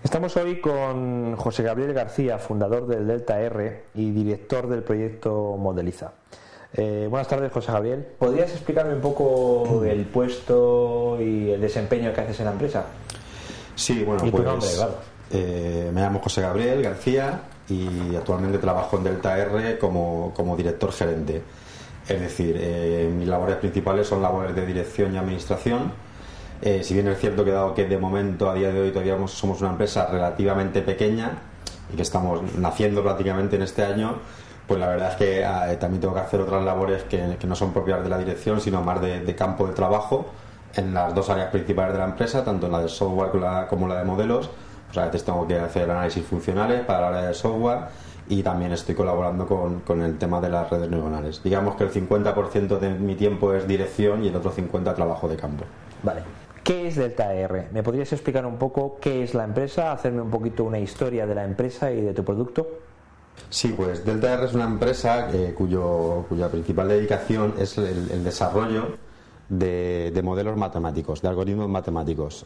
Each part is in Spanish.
Estamos hoy con José Gabriel García, fundador del Delta R y director del proyecto Modeliza. Buenas tardes, José Gabriel. ¿Podrías explicarme un poco el puesto y el desempeño que haces en la empresa? Sí, bueno, y pues tu nombre, claro. Me llamo José Gabriel García y actualmente trabajo en Delta R como director gerente. Es decir, mis labores principales son labores de dirección y administración. Si bien es cierto que dado que de momento, a día de hoy, todavía somos una empresa relativamente pequeña y que estamos naciendo prácticamente en este año, pues la verdad es que también tengo que hacer otras labores que no son propias de la dirección, sino más de campo de trabajo en las dos áreas principales de la empresa, tanto en la de software como la de modelos. Pues a veces tengo que hacer análisis funcionales para la área de software y también estoy colaborando con el tema de las redes neuronales. Digamos que el 50% de mi tiempo es dirección y el otro 50% trabajo de campo. Vale. ¿Qué es Delta R? ¿Me podrías explicar un poco qué es la empresa? Hacerme un poquito una historia de la empresa y de tu producto. Sí, pues Delta R es una empresa cuya principal dedicación es el desarrollo de modelos matemáticos, de algoritmos matemáticos.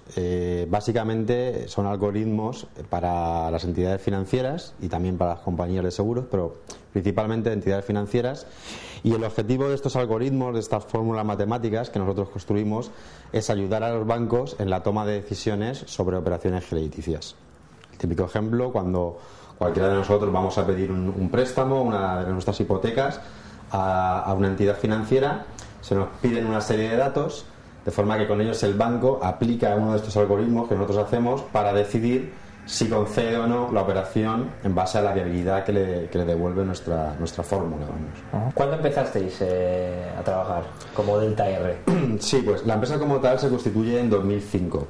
Básicamente son algoritmos para las entidades financieras y también para las compañías de seguros, pero principalmente entidades financieras. Y el objetivo de estos algoritmos, de estas fórmulas matemáticas que nosotros construimos, es ayudar a los bancos en la toma de decisiones sobre operaciones crediticias. El típico ejemplo, cuando cualquiera de nosotros vamos a pedir un préstamo, una de nuestras hipotecas, a una entidad financiera, se nos piden una serie de datos, de forma que con ellos el banco aplica uno de estos algoritmos que nosotros hacemos para decidir si concede o no la operación en base a la viabilidad que le devuelve nuestra fórmula. Vamos. ¿Cuándo empezasteis a trabajar como Delta R? Sí, pues la empresa como tal se constituye en 2005.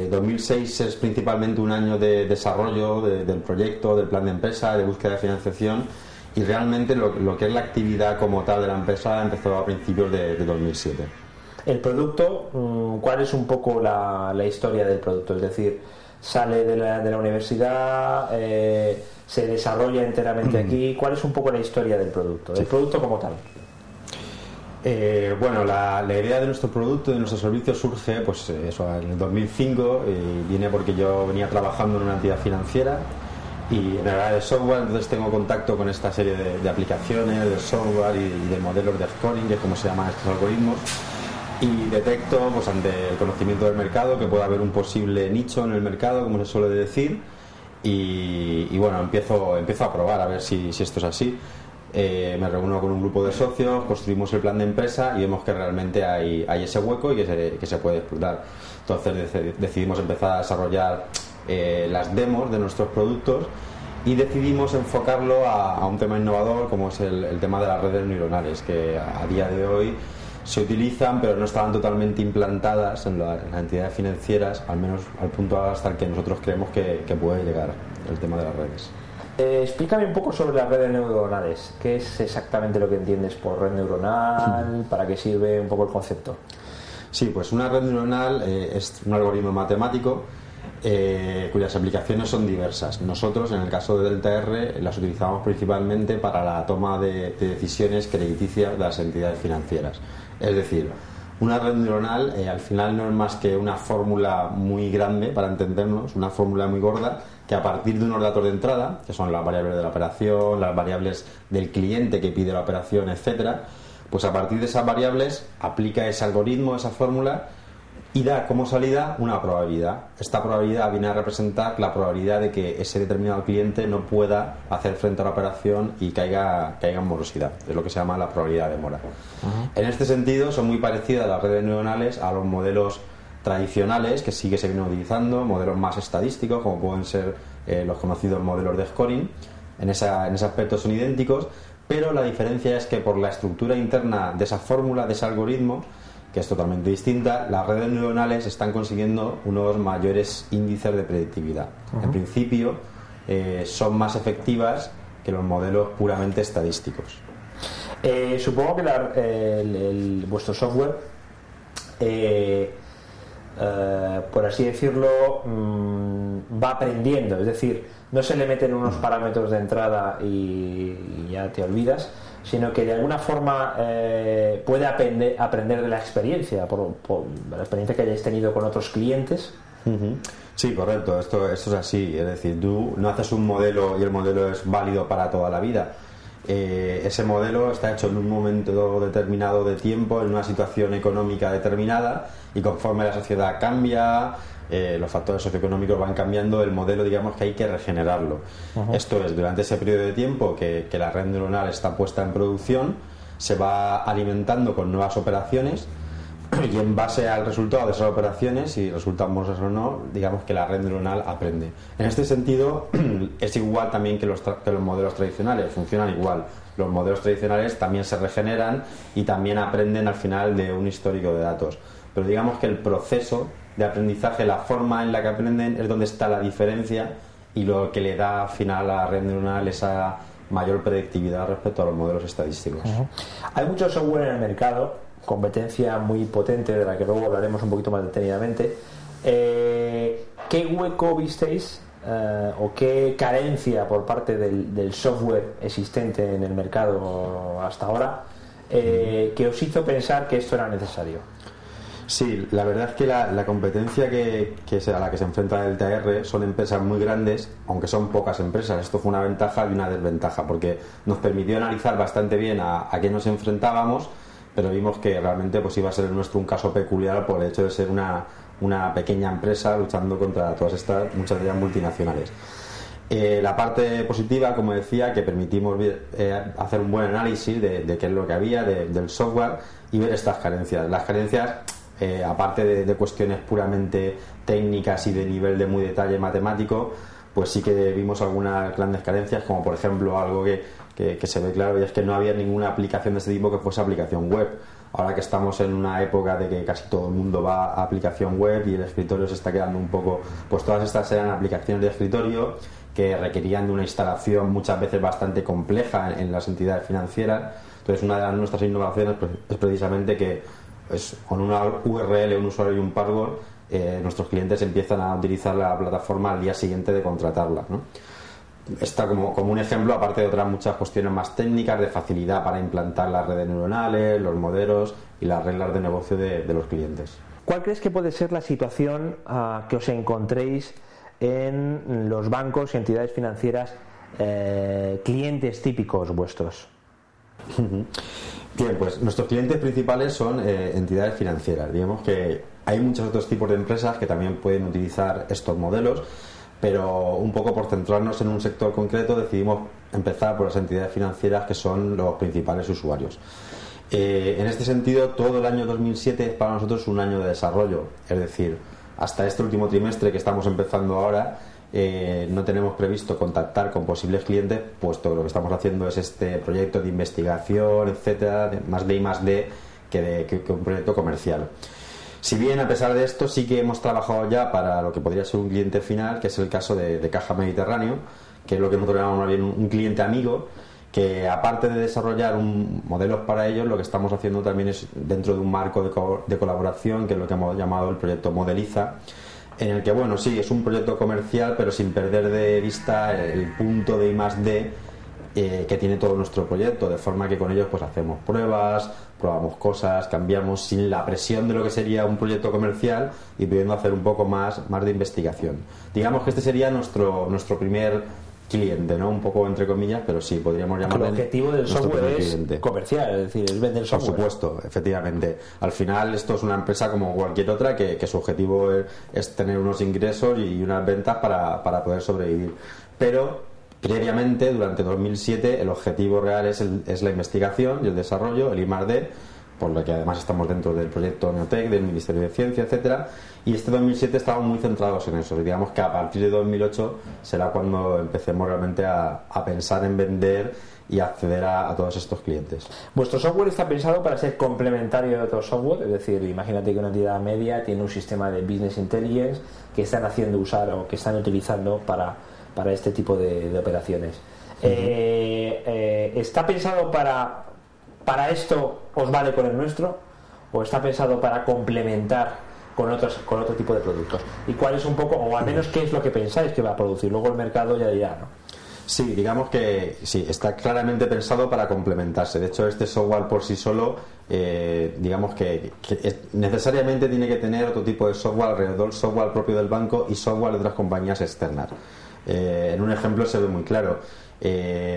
2006 es principalmente un año de desarrollo del proyecto, del plan de empresa, de búsqueda de financiación, y realmente lo que es la actividad como tal de la empresa empezó a principios de 2007. El producto, ¿cuál es un poco la historia del producto? Es decir, sale de la universidad, se desarrolla enteramente aquí. ¿Cuál es un poco la historia del producto? El producto como tal. Bueno, la idea de nuestro producto, de nuestro servicio surge pues eso, en el 2005, viene porque yo venía trabajando en una entidad financiera y en el área de software, entonces tengo contacto con esta serie de aplicaciones, de software y de modelos de scoring, que es como se llaman estos algoritmos, y detecto pues ante el conocimiento del mercado que puede haber un posible nicho en el mercado, como se suele decir, y bueno, empiezo a probar a ver si esto es así. Me reúno con un grupo de socios, construimos el plan de empresa y vemos que realmente hay ese hueco y que se puede explotar. Entonces decidimos empezar a desarrollar las demos de nuestros productos y decidimos enfocarlo a un tema innovador como es el tema de las redes neuronales, que a día de hoy se utilizan pero no estaban totalmente implantadas en las entidades financieras, al menos al punto hasta el que nosotros creemos que puede llegar el tema de las redes. Explícame un poco sobre las redes neuronales. ¿Qué es exactamente lo que entiendes por red neuronal? ¿Para qué sirve un poco el concepto? Sí, pues una red neuronal es un algoritmo matemático cuyas aplicaciones son diversas. Nosotros, en el caso de Delta R, las utilizamos principalmente para la toma de decisiones crediticias de las entidades financieras. Es decir, una red neuronal al final no es más que una fórmula muy grande, para entendernos, una fórmula muy gorda, que a partir de unos datos de entrada, que son las variables de la operación, las variables del cliente que pide la operación, etcétera, pues a partir de esas variables aplica ese algoritmo, esa fórmula, y da como salida una probabilidad. Esta probabilidad viene a representar la probabilidad de que ese determinado cliente no pueda hacer frente a la operación y caiga en morosidad. Es lo que se llama la probabilidad de mora. En este sentido son muy parecidas las redes neuronales a los modelos tradicionales que sí que se vienen utilizando, modelos más estadísticos como pueden ser los conocidos modelos de scoring. En ese aspecto son idénticos, pero la diferencia es que por la estructura interna de esa fórmula, de ese algoritmo, que es totalmente distinta, las redes neuronales están consiguiendo unos mayores índices de predictividad. En principio son más efectivas que los modelos puramente estadísticos. Supongo que vuestro software, por así decirlo, va aprendiendo, es decir, no se le meten unos parámetros de entrada y ya te olvidas, sino que de alguna forma puede aprender de la experiencia, por la experiencia que hayáis tenido con otros clientes, Sí, correcto, esto es así, es decir, tú no haces un modelo y el modelo es válido para toda la vida. Ese modelo está hecho en un momento determinado de tiempo, en una situación económica determinada, y conforme la sociedad cambia, los factores socioeconómicos van cambiando, el modelo, digamos que hay que regenerarlo. Esto es, durante ese periodo de tiempo que la red neuronal está puesta en producción, se va alimentando con nuevas operaciones, y en base al resultado de esas operaciones, si resultan buenas o no, digamos que la red neuronal aprende. En este sentido, es igual también que los modelos tradicionales, funcionan igual. Los modelos tradicionales también se regeneran y también aprenden al final de un histórico de datos. Pero digamos que el proceso de aprendizaje, la forma en la que aprenden, es donde está la diferencia y lo que le da al final a la red neuronal esa mayor predictividad respecto a los modelos estadísticos. Hay mucho software en el mercado, competencia muy potente de la que luego hablaremos un poquito más detenidamente. ¿Qué hueco visteis o qué carencia por parte del software existente en el mercado hasta ahora que os hizo pensar que esto era necesario? Sí, la verdad es que la competencia a la que se enfrenta el TR son empresas muy grandes, aunque son pocas empresas. Esto fue una ventaja y una desventaja, porque nos permitió analizar bastante bien a qué nos enfrentábamos, pero vimos que realmente pues iba a ser el nuestro un caso peculiar por el hecho de ser una pequeña empresa luchando contra todas estas, muchas de ellas multinacionales. La parte positiva, como decía, que permitimos hacer un buen análisis de qué es lo que había del software y ver estas carencias. Las carencias, aparte de cuestiones puramente técnicas y de nivel de muy detalle matemático, pues sí que vimos algunas grandes carencias, como por ejemplo algo que se ve claro, y es que no había ninguna aplicación de este tipo que fuese aplicación web. Ahora que estamos en una época de que casi todo el mundo va a aplicación web y el escritorio se está quedando un poco, pues todas estas eran aplicaciones de escritorio que requerían de una instalación muchas veces bastante compleja en las entidades financieras. Entonces, una de nuestras innovaciones es precisamente que con una URL, un usuario y un password, nuestros clientes empiezan a utilizar la plataforma al día siguiente de contratarla, ¿no? Está como un ejemplo, aparte de otras muchas cuestiones más técnicas, de facilidad para implantar las redes neuronales, los modelos y las reglas de negocio de los clientes. ¿Cuál crees que puede ser la situación que os encontréis en los bancos y entidades financieras, clientes típicos vuestros? Bien, pues nuestros clientes principales son entidades financieras. Digamos que hay muchos otros tipos de empresas que también pueden utilizar estos modelos, pero un poco por centrarnos en un sector concreto decidimos empezar por las entidades financieras, que son los principales usuarios. En este sentido, todo el año 2007 es para nosotros un año de desarrollo, es decir, hasta este último trimestre que estamos empezando ahora, no tenemos previsto contactar con posibles clientes, puesto que lo que estamos haciendo es este proyecto de investigación, etcétera, más de I+D que un proyecto comercial. Si bien, a pesar de esto, sí que hemos trabajado ya para lo que podría ser un cliente final, que es el caso de Caja Mediterráneo, que es lo que nosotros llamamos bien un cliente amigo, que aparte de desarrollar modelos para ellos, lo que estamos haciendo también es dentro de un marco de colaboración, que es lo que hemos llamado el proyecto Modeliza, en el que, bueno, sí, es un proyecto comercial, pero sin perder de vista el punto de I+D que tiene todo nuestro proyecto, de forma que con ellos pues hacemos pruebas, probamos cosas, cambiamos sin la presión de lo que sería un proyecto comercial y pudiendo hacer un poco más de investigación. Digamos que este sería nuestro primer cliente, ¿no? Un poco entre comillas, pero sí, podríamos llamarlo. El objetivo del software es comercial, es decir, es vender software. Por supuesto, efectivamente. Al final esto es una empresa como cualquier otra que su objetivo es tener unos ingresos y unas ventas para poder sobrevivir. Pero previamente, durante 2007, el objetivo real es la investigación y el desarrollo, el I+D, por lo que además estamos dentro del proyecto Neotec, del Ministerio de Ciencia, etcétera, y este 2007 estábamos muy centrados en eso. Digamos que a partir de 2008 será cuando empecemos realmente a pensar en vender y acceder a todos estos clientes. Vuestro software está pensado para ser complementario de otro software, es decir, imagínate que una entidad media tiene un sistema de business intelligence que están haciendo usar o que están utilizando para este tipo de operaciones. ¿Está pensado para esto os vale con el nuestro o está pensado para complementar con otro tipo de productos? ¿Y cuál es un poco, o al menos qué es lo que pensáis que va a producir? Luego el mercado ya dirá, ¿no? Sí, digamos que sí, está claramente pensado para complementarse. De hecho, este software por sí solo, digamos que necesariamente tiene que tener otro tipo de software alrededor, software propio del banco y software de otras compañías externas. En un ejemplo se ve muy claro.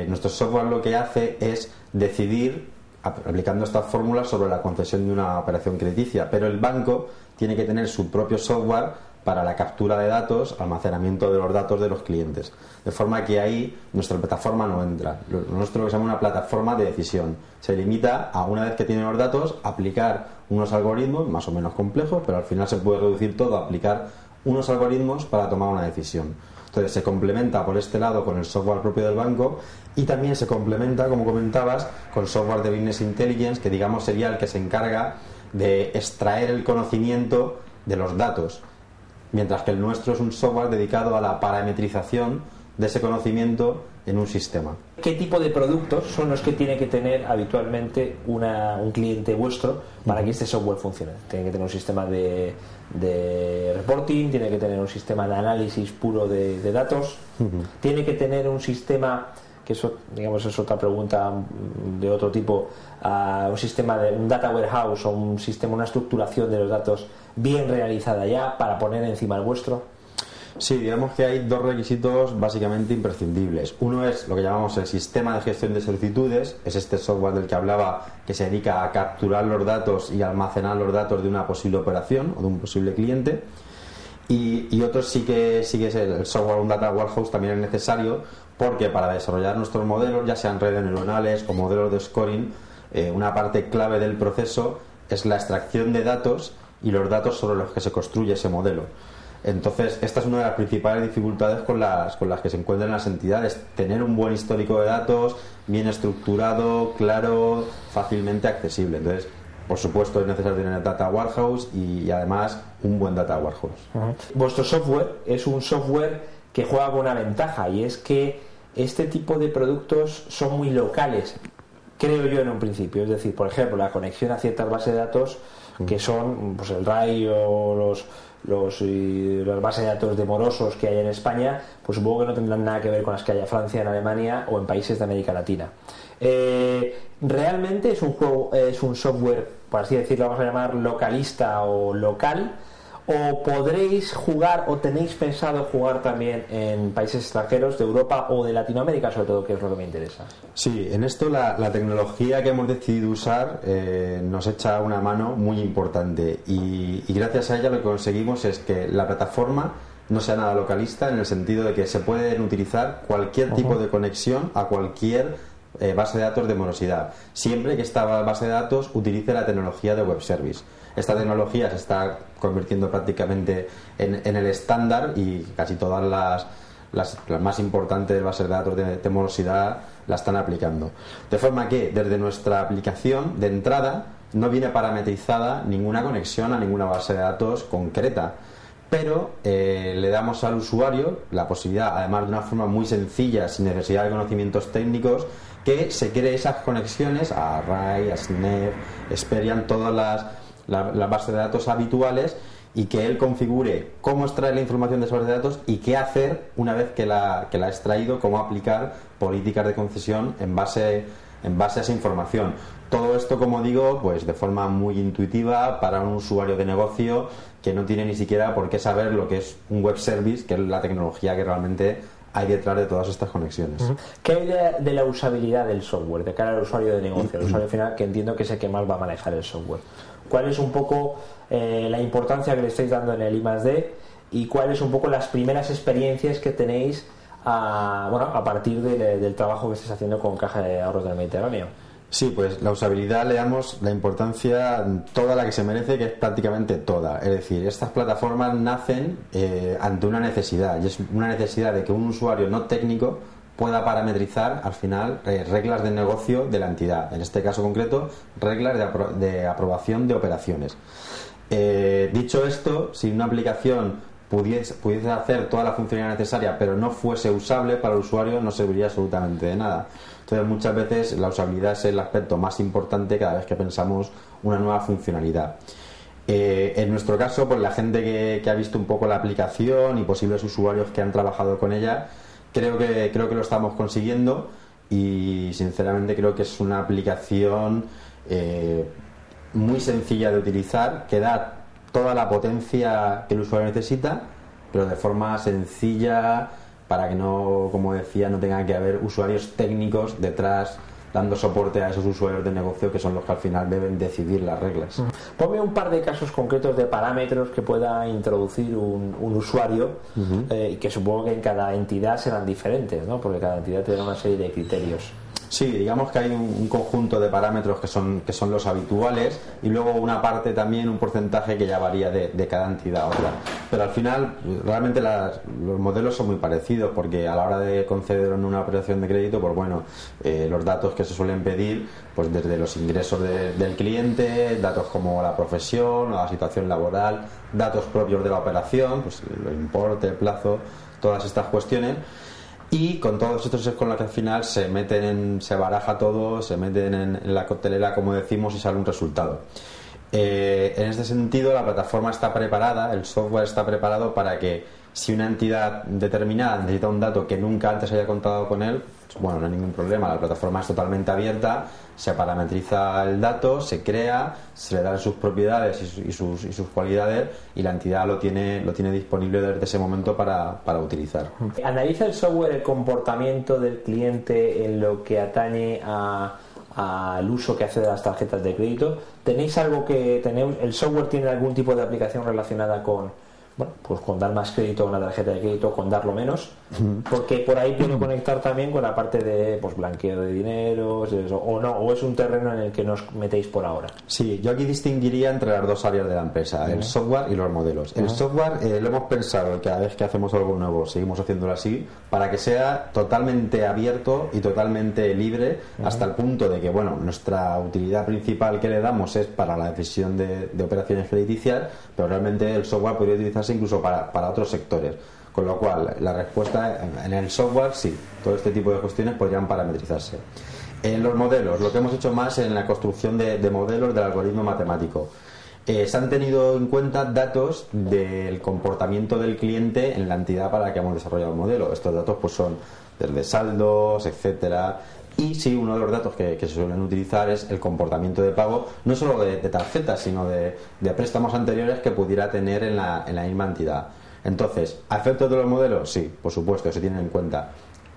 Nuestro software lo que hace es decidir, aplicando estas fórmulas, sobre la concesión de una operación crediticia, pero el banco tiene que tener su propio software para la captura de datos, almacenamiento de los datos de los clientes. De forma que ahí nuestra plataforma no entra. Lo nuestro se llama una plataforma de decisión. Se limita a, una vez que tiene los datos, aplicar unos algoritmos más o menos complejos, pero al final se puede reducir todo a aplicar unos algoritmos para tomar una decisión. Entonces se complementa por este lado con el software propio del banco y también se complementa, como comentabas, con software de Business Intelligence, que digamos sería el que se encarga de extraer el conocimiento de los datos, mientras que el nuestro es un software dedicado a la parametrización de ese conocimiento en un sistema. ¿Qué tipo de productos son los que tiene que tener habitualmente un cliente vuestro para que este software funcione? Tiene que tener un sistema de reporting, tiene que tener un sistema de análisis puro de datos, tiene que tener un sistema, que eso digamos es otra pregunta de otro tipo, un sistema de un data warehouse o un sistema, una estructuración de los datos bien realizada ya para poner encima el vuestro. Sí, digamos que hay dos requisitos básicamente imprescindibles. Uno es lo que llamamos el sistema de gestión de solicitudes, es este software del que hablaba, que se dedica a capturar los datos y almacenar los datos de una posible operación o de un posible cliente. Y otro sí que es el software, un data warehouse también es necesario, porque para desarrollar nuestros modelos, ya sean redes neuronales o modelos de scoring, una parte clave del proceso es la extracción de datos y los datos sobre los que se construye ese modelo. Entonces, esta es una de las principales dificultades con las que se encuentran las entidades: tener un buen histórico de datos, bien estructurado, claro, fácilmente accesible. Entonces, por supuesto, es necesario tener data warehouse y además un buen data warehouse. Vuestro software es un software que juega con una ventaja, y es que este tipo de productos son muy locales, creo yo, en un principio. Es decir, por ejemplo, la conexión a ciertas bases de datos que son pues el RAI o las bases de datos de morosos que hay en España, pues supongo que no tendrán nada que ver con las que hay en Francia, en Alemania o en países de América Latina. Realmente es un software, por así decirlo, vamos a llamar localista o local, o podréis jugar o tenéis pensado jugar también en países extranjeros de Europa o de Latinoamérica, sobre todo, que es lo que me interesa. Sí, en esto la tecnología que hemos decidido usar nos echa una mano muy importante, y gracias a ella lo que conseguimos es que la plataforma no sea nada localista, en el sentido de que se pueden utilizar cualquier tipo de conexión a cualquier base de datos de morosidad, siempre que esta base de datos utilice la tecnología de web service. Esta tecnología se está convirtiendo prácticamente en el estándar, y casi todas las más importantes bases de datos de morosidad la están aplicando. De forma que desde nuestra aplicación de entrada no viene parametrizada ninguna conexión a ninguna base de datos concreta, pero le damos al usuario la posibilidad, además de una forma muy sencilla, sin necesidad de conocimientos técnicos, que se cree esas conexiones a Array, a SNEF, Experian, todas las bases de datos habituales, y que él configure cómo extraer la información de esa base de datos y qué hacer una vez que la ha extraído, cómo aplicar políticas de concesión en base a esa información. Todo esto, como digo, pues de forma muy intuitiva para un usuario de negocio que no tiene ni siquiera por qué saber lo que es un web service, que es la tecnología que realmente hay detrás de todas estas conexiones. ¿Qué hay de la usabilidad del software de cara al usuario de negocio, al usuario final, que entiendo que es el que más va a manejar el software? ¿Cuál es un poco la importancia que le estáis dando en el I+D, y cuáles un poco las primeras experiencias que tenéis a partir del trabajo que estáis haciendo con Caja de Ahorros del Mediterráneo? Sí, pues la usabilidad le damos la importancia toda la que se merece, que es prácticamente toda. Es decir, estas plataformas nacen ante una necesidad, y es una necesidad de que un usuario no técnico pueda parametrizar al final reglas de negocio de la entidad. En este caso concreto, reglas de aprobación de operaciones. Dicho esto, si una aplicación pudiese hacer toda la funcionalidad necesaria pero no fuese usable para el usuario, no serviría absolutamente de nada. Entonces, muchas veces la usabilidad es el aspecto más importante cada vez que pensamos una nueva funcionalidad. En nuestro caso, pues la gente que ha visto un poco la aplicación y posibles usuarios que han trabajado con ella, creo que lo estamos consiguiendo y sinceramente creo que es una aplicación muy sencilla de utilizar, que da toda la potencia que el usuario necesita, pero de forma sencilla, para que no, como decía, no tenga que haber usuarios técnicos detrás dando soporte a esos usuarios de negocio que son los que al final deben decidir las reglas. Ponme un par de casos concretos de parámetros que pueda introducir un usuario, y que supongo que en cada entidad serán diferentes, ¿no? Porque cada entidad tendrá una serie de criterios. Sí, digamos que hay un conjunto de parámetros que son los habituales y luego una parte también, un porcentaje que ya varía de cada entidad a otra. Pero al final realmente los modelos son muy parecidos, porque a la hora de conceder una operación de crédito, pues bueno, los datos que se suelen pedir, pues desde los ingresos del cliente, datos como la profesión o la situación laboral, datos propios de la operación, pues el importe, el plazo, todas estas cuestiones. Y con todos estos es con los que al final se baraja todo, se meten en la coctelera, como decimos, y sale un resultado. En este sentido, la plataforma está preparada, el software está preparado para que, si una entidad determinada necesita un dato que nunca antes haya contado con él, pues bueno, no hay ningún problema. La plataforma es totalmente abierta, se parametriza el dato, se crea, se le dan sus propiedades y sus cualidades, y la entidad lo tiene disponible desde ese momento para utilizar. ¿Analiza el software el comportamiento del cliente en lo que atañe al uso que hace de las tarjetas de crédito? ¿Tenéis algo el software tiene algún tipo de aplicación relacionada con, bueno, pues con dar más crédito a una tarjeta de crédito, con darlo menos? Porque por ahí puedo conectar también con la parte de, pues, blanqueo de dinero, o no, o es un terreno en el que nos metéis por ahora. Sí, yo aquí distinguiría entre las dos áreas de la empresa, el software y los modelos. El software lo hemos pensado, cada vez que hacemos algo nuevo seguimos haciéndolo así, para que sea totalmente abierto y totalmente libre, hasta el punto de que, bueno, nuestra utilidad principal que le damos es para la decisión de operaciones crediticias, pero realmente el software podría utilizarse incluso para otros sectores. Con lo cual, la respuesta en el software, sí, todo este tipo de cuestiones podrían parametrizarse. En los modelos, lo que hemos hecho más en la construcción de modelos del algoritmo matemático. Se han tenido en cuenta datos del comportamiento del cliente en la entidad para la que hemos desarrollado el modelo. Estos datos pues son desde saldos, etcétera. Y sí, uno de los datos que se suelen utilizar es el comportamiento de pago, no solo de tarjetas, sino de préstamos anteriores que pudiera tener en la misma entidad. Entonces, ¿a efectos de los modelos? Sí, por supuesto, se tienen en cuenta.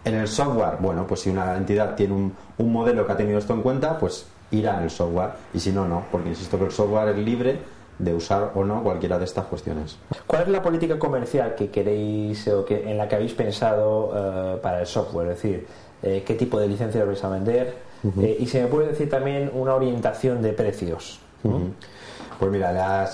En el software, bueno, pues si una entidad tiene un modelo que ha tenido esto en cuenta, pues irá en el software, y si no, no, porque insisto que el software es libre de usar o no cualquiera de estas cuestiones. ¿Cuál es la política comercial que queréis o en la que habéis pensado para el software? Es decir, ¿qué tipo de licencias vais a vender? Y si me puedes decir también una orientación de precios. Pues mira,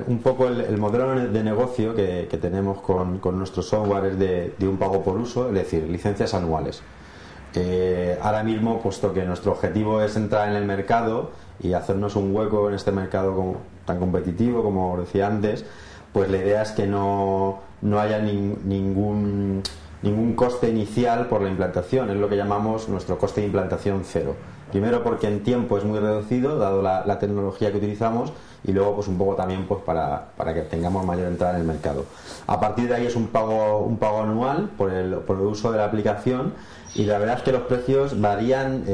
un poco el modelo de negocio que tenemos con nuestro software es de un pago por uso, es decir, licencias anuales. Ahora mismo, puesto que nuestro objetivo es entrar en el mercado y hacernos un hueco en este mercado tan competitivo, como os decía antes, pues la idea es que no haya ningún coste inicial por la implantación. Es lo que llamamos nuestro coste de implantación cero. Primero porque en tiempo es muy reducido, dado la tecnología que utilizamos, y luego pues un poco también pues para que tengamos mayor entrada en el mercado. A partir de ahí es un pago anual por el uso de la aplicación, y la verdad es que los precios varían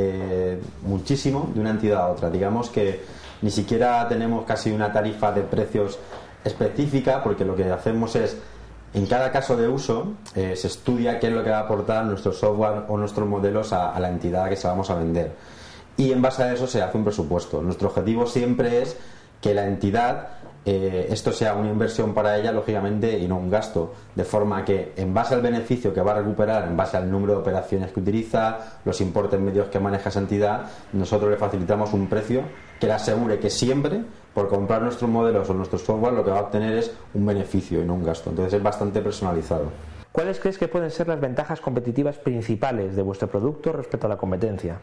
muchísimo de una entidad a otra. Digamos que ni siquiera tenemos casi una tarifa de precios específica, porque lo que hacemos es, en cada caso de uso, se estudia qué es lo que va a aportar nuestro software o nuestros modelos a la entidad que se vamos a vender. Y en base a eso se hace un presupuesto. Nuestro objetivo siempre es que la entidad, esto sea una inversión para ella, lógicamente, y no un gasto. De forma que, en base al beneficio que va a recuperar, en base al número de operaciones que utiliza, los importes medios que maneja esa entidad, nosotros le facilitamos un precio que le asegure que siempre, por comprar nuestros modelos o nuestro software, lo que va a obtener es un beneficio y no un gasto. Entonces es bastante personalizado. ¿Cuáles crees que pueden ser las ventajas competitivas principales de vuestro producto respecto a la competencia?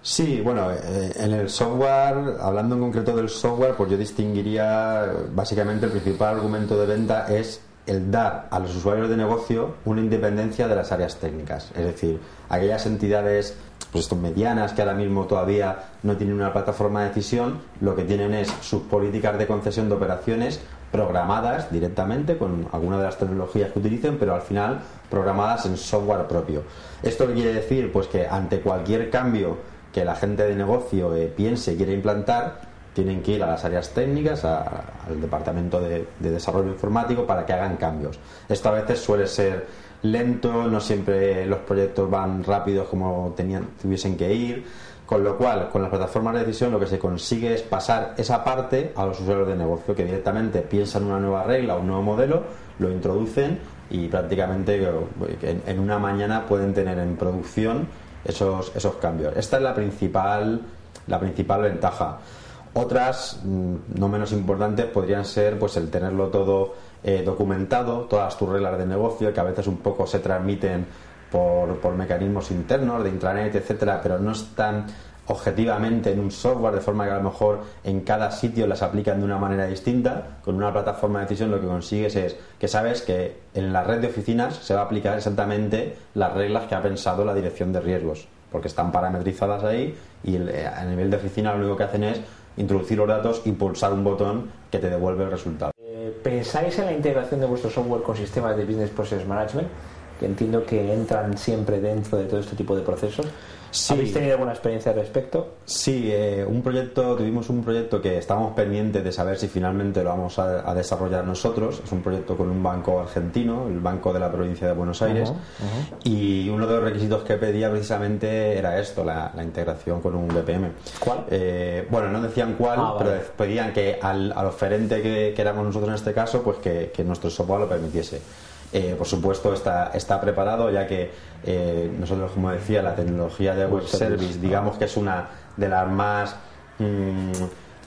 Sí, bueno, en el software, hablando en concreto del software, pues yo distinguiría básicamente el principal argumento de venta es el dar a los usuarios de negocio una independencia de las áreas técnicas. Es decir, aquellas entidades pues medianas que ahora mismo todavía no tienen una plataforma de decisión, lo que tienen es sus políticas de concesión de operaciones programadas directamente con alguna de las tecnologías que utilicen, pero al final programadas en software propio. ¿Esto qué quiere decir? Pues que ante cualquier cambio que la gente de negocio piense y quiera implantar, tienen que ir a las áreas técnicas, al departamento de desarrollo informático para que hagan cambios. Esto a veces suele ser lento, no siempre los proyectos van rápidos como tuviesen que ir, con lo cual con las plataformas de decisión lo que se consigue es pasar esa parte a los usuarios de negocio, que directamente piensan una nueva regla, un nuevo modelo, lo introducen y prácticamente en una mañana pueden tener en producción esos cambios. Esta es la principal ventaja. Otras, no menos importantes, podrían ser pues el tenerlo todo documentado, todas tus reglas de negocio, que a veces un poco se transmiten por mecanismos internos de intranet, etcétera, pero no están objetivamente en un software, de forma que a lo mejor en cada sitio las aplican de una manera distinta. Con una plataforma de decisión lo que consigues es que sabes que en la red de oficinas se va a aplicar exactamente las reglas que ha pensado la dirección de riesgos, porque están parametrizadas ahí y a nivel de oficina lo único que hacen es introducir los datos y pulsar un botón que te devuelve el resultado. ¿Pensáis en la integración de vuestro software con sistemas de Business Process Management, que entiendo que entran siempre dentro de todo este tipo de procesos? Sí. ¿Habéis tenido alguna experiencia al respecto? Sí, tuvimos un proyecto que estábamos pendientes de saber si finalmente lo vamos a desarrollar nosotros. Es un proyecto con un banco argentino, el Banco de la Provincia de Buenos Aires, y uno de los requisitos que pedía precisamente era esto, la integración con un BPM. ¿Cuál? Bueno, no decían cuál, pero vale. pedían que al oferente que éramos nosotros en este caso, pues que nuestro software lo permitiese. Por supuesto está preparado, ya que nosotros, como decía, la tecnología de web service, digamos que es una de las más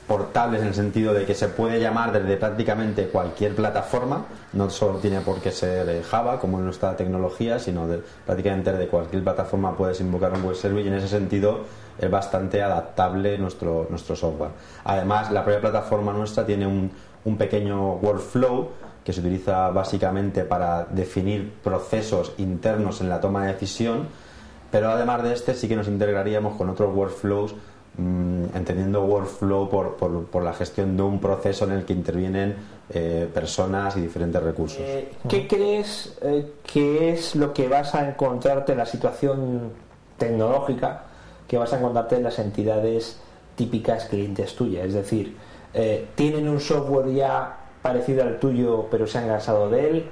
portables, en el sentido de que se puede llamar desde prácticamente cualquier plataforma, no solo tiene por qué ser Java como en nuestra tecnología, sino prácticamente de cualquier plataforma puedes invocar un web service, y en ese sentido es bastante adaptable nuestro software. Además, la propia plataforma nuestra tiene un pequeño workflow que se utiliza básicamente para definir procesos internos en la toma de decisión, pero además de este sí que nos integraríamos con otros workflows, entendiendo workflow por la gestión de un proceso en el que intervienen personas y diferentes recursos. ¿Qué crees que es lo que vas a encontrarte en la situación tecnológica que vas a encontrarte en las entidades típicas clientes tuyas? Es decir, ¿tienen un software ya parecido al tuyo pero se han cansado de él?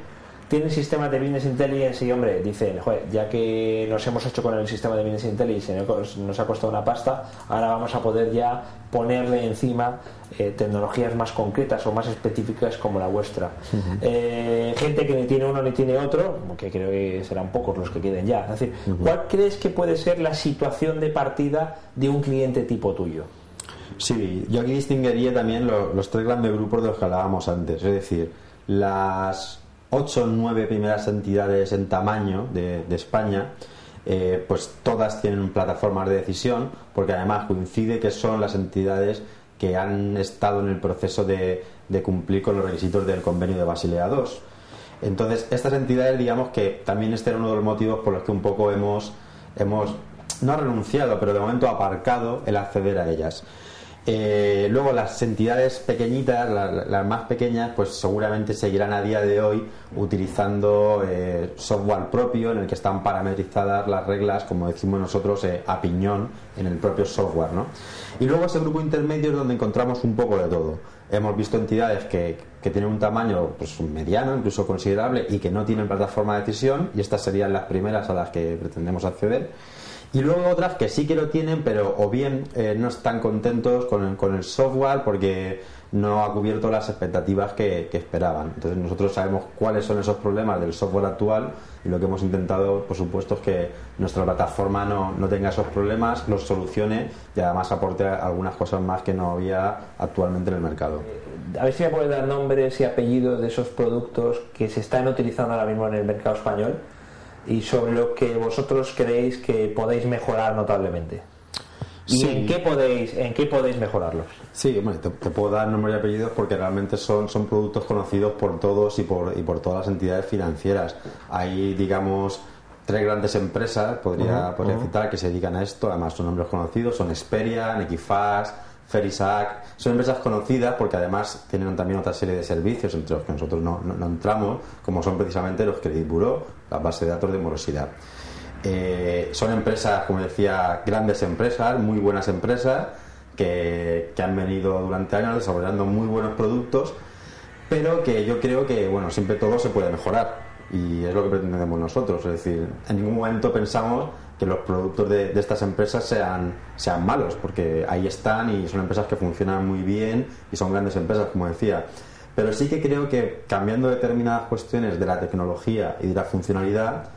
¿Tienen sistemas de Business Intelligence y, hombre, dicen, joder, ya que nos hemos hecho con el sistema de Business Intelligence y nos ha costado una pasta, ahora vamos a poder ya ponerle encima tecnologías más concretas o más específicas como la vuestra? Gente que ni tiene uno ni tiene otro, que creo que serán pocos los que queden ya. Es decir, ¿cuál crees que puede ser la situación de partida de un cliente tipo tuyo? Sí, yo aquí distinguiría también los tres grandes grupos de los que hablábamos antes, es decir, las 8 o 9 primeras entidades en tamaño de España, pues todas tienen plataformas de decisión, porque además coincide que son las entidades que han estado en el proceso de cumplir con los requisitos del convenio de Basilea II. Entonces, estas entidades, digamos que también este era uno de los motivos por los que un poco hemos no renunciado, pero de momento aparcado el acceder a ellas. Luego las entidades pequeñitas, las más pequeñas, pues seguramente seguirán a día de hoy utilizando software propio en el que están parametrizadas las reglas, como decimos nosotros, a piñón en el propio software, ¿no? Y luego ese grupo intermedio es donde encontramos un poco de todo. Hemos visto entidades que tienen un tamaño pues mediano, incluso considerable, y que no tienen plataforma de decisión, y estas serían las primeras a las que pretendemos acceder. Y luego otras que sí que lo tienen, pero o bien no están contentos con el software porque no ha cubierto las expectativas que esperaban. Entonces nosotros sabemos cuáles son esos problemas del software actual, y lo que hemos intentado, por supuesto, es que nuestra plataforma no tenga esos problemas, los solucione y además aporte algunas cosas más que no había actualmente en el mercado. A ver si me puedes dar nombres y apellidos de esos productos que se están utilizando ahora mismo en el mercado español, y sobre lo que vosotros creéis que podéis mejorar notablemente. ¿Y sí, en qué podéis mejorarlos? Sí, bueno, te puedo dar nombres y apellidos porque realmente son productos conocidos por todos y por todas las entidades financieras. Hay, digamos, 3 grandes empresas, podría citar, que se dedican a esto. Además son nombres conocidos, son Experian, Equifax, Ferisac, son empresas conocidas porque además tienen también otra serie de servicios entre los que nosotros no entramos, como son precisamente los Credit Bureau, la base de datos de morosidad. Son empresas, como decía, grandes empresas, muy buenas empresas que han venido durante años desarrollando muy buenos productos, pero que yo creo que siempre todo se puede mejorar, y es lo que pretendemos nosotros. Es decir, en ningún momento pensamos que los productos de estas empresas sean malos, porque ahí están y son empresas que funcionan muy bien y son grandes empresas, como decía. Pero sí que creo que cambiando determinadas cuestiones de la tecnología y de la funcionalidad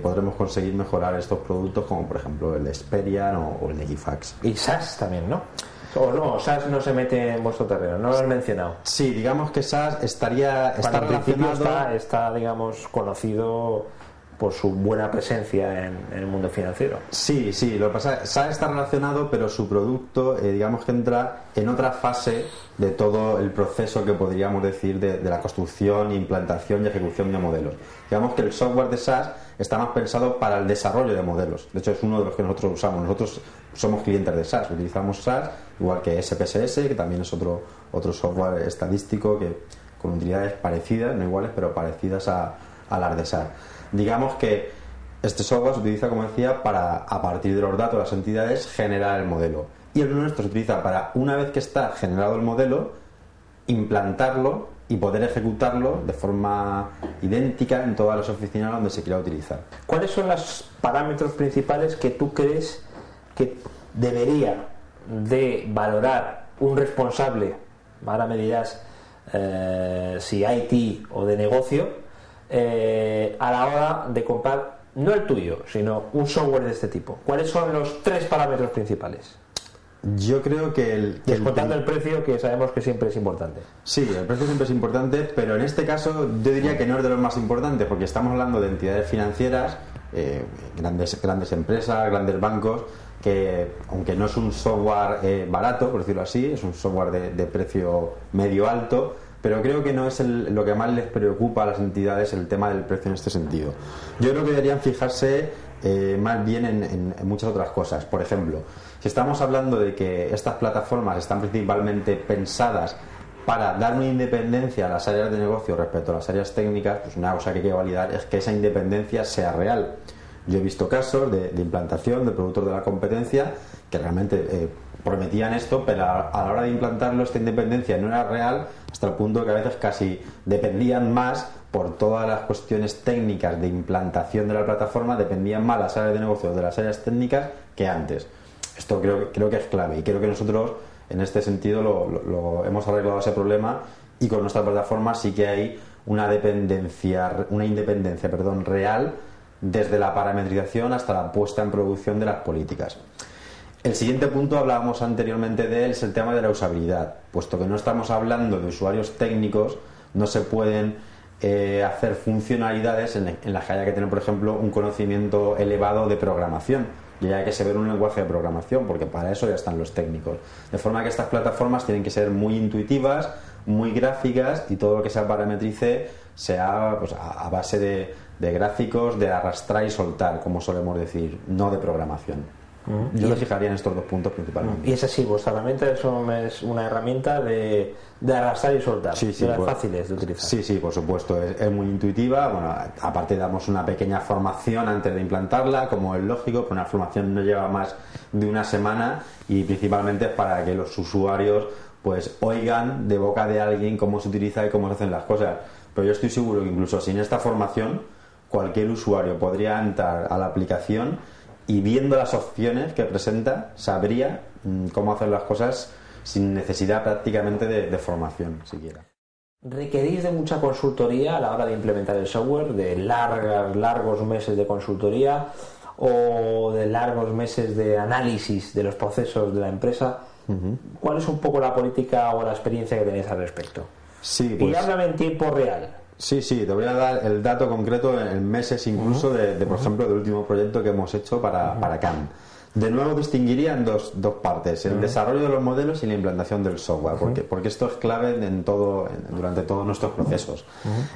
podremos conseguir mejorar estos productos, como por ejemplo el de Experian o el de Equifax. Y SaaS también, ¿no? O no, SaaS no se mete en vuestro terreno, no lo has mencionado. Sí, digamos que SaaS está relacionado. Está, digamos, conocido por su buena presencia en el mundo financiero. Sí, lo que pasa es que SaaS está relacionado, pero su producto, digamos que entra en otra fase de todo el proceso que podríamos decir de la construcción, implantación y ejecución de modelos. Digamos que el software de SaaS está más pensado para el desarrollo de modelos. De hecho, es uno de los que nosotros usamos. Nosotros somos clientes de SaaS, utilizamos SaaS, igual que SPSS, que también es otro software estadístico que con utilidades parecidas, no iguales, pero parecidas a las de SaaS. Digamos que este software se utiliza, como decía, para, a partir de los datos de las entidades, generar el modelo. Y el nuestro se utiliza para, una vez que está generado el modelo, implantarlo y poder ejecutarlo de forma idéntica en todas las oficinas donde se quiera utilizar. ¿Cuáles son los parámetros principales que tú crees que debería de valorar un responsable, ahora me dirás si IT o de negocio, a la hora de comprar, no el tuyo, sino un software de este tipo? ¿Cuáles son los 3 parámetros principales? Yo creo que descontando el precio, que sabemos que siempre es importante. Sí, el precio siempre es importante, pero en este caso yo diría que no es de los más importantes, porque estamos hablando de entidades financieras, grandes empresas, grandes bancos, que aunque no es un software barato, por decirlo así, es un software de precio medio alto, pero creo que no es lo que más les preocupa a las entidades el tema del precio en este sentido. Yo creo que deberían fijarse más bien en muchas otras cosas. Por ejemplo, si estamos hablando de que estas plataformas están principalmente pensadas para dar una independencia a las áreas de negocio respecto a las áreas técnicas, pues una cosa que hay que validar es que esa independencia sea real. Yo he visto casos de implantación de productos de la competencia que realmente prometían esto, pero a la hora de implantarlo esta independencia no era real, hasta el punto que a veces casi dependían más, por todas las cuestiones técnicas de implantación de la plataforma, dependían más las áreas de negocio de las áreas técnicas que antes. Esto creo que es clave, y creo que nosotros en este sentido lo hemos arreglado ese problema, y con nuestra plataforma sí que hay una independencia real, desde la parametrización hasta la puesta en producción de las políticas. El siguiente punto, hablábamos anteriormente de él, es el tema de la usabilidad. Puesto que no estamos hablando de usuarios técnicos, no se pueden hacer funcionalidades en las que haya que tener, por ejemplo, un conocimiento elevado de programación, y haya que saber un lenguaje de programación, porque para eso ya están los técnicos. De forma que estas plataformas tienen que ser muy intuitivas, muy gráficas, y todo lo que se parametrice sea pues, a base de gráficos, de arrastrar y soltar, como solemos decir, no de programación. Yo me fijaría en estos 2 puntos principalmente. Y es así, vuestra herramienta es una herramienta de arrastrar y soltar, sí, de las fáciles de utilizar. Sí, por supuesto, es muy intuitiva. Bueno, aparte damos una pequeña formación antes de implantarla, como es lógico, pero una formación no lleva más de una semana, y principalmente es para que los usuarios pues oigan de boca de alguien cómo se utiliza y cómo se hacen las cosas. Pero yo estoy seguro que incluso sin esta formación cualquier usuario podría entrar a la aplicación y, viendo las opciones que presenta, sabría cómo hacer las cosas sin necesidad prácticamente de formación siquiera. ¿Requerís de mucha consultoría a la hora de implementar el software, de largos meses de consultoría o de largos meses de análisis de los procesos de la empresa? ¿Cuál es un poco la política o la experiencia que tenéis al respecto? Sí, pues, y háblame en tiempo real. Sí, te voy a dar el dato concreto en meses incluso de por ejemplo, del último proyecto que hemos hecho para CAM. De nuevo distinguiría en dos partes: el desarrollo de los modelos y la implantación del software, porque esto es clave durante todos nuestros procesos.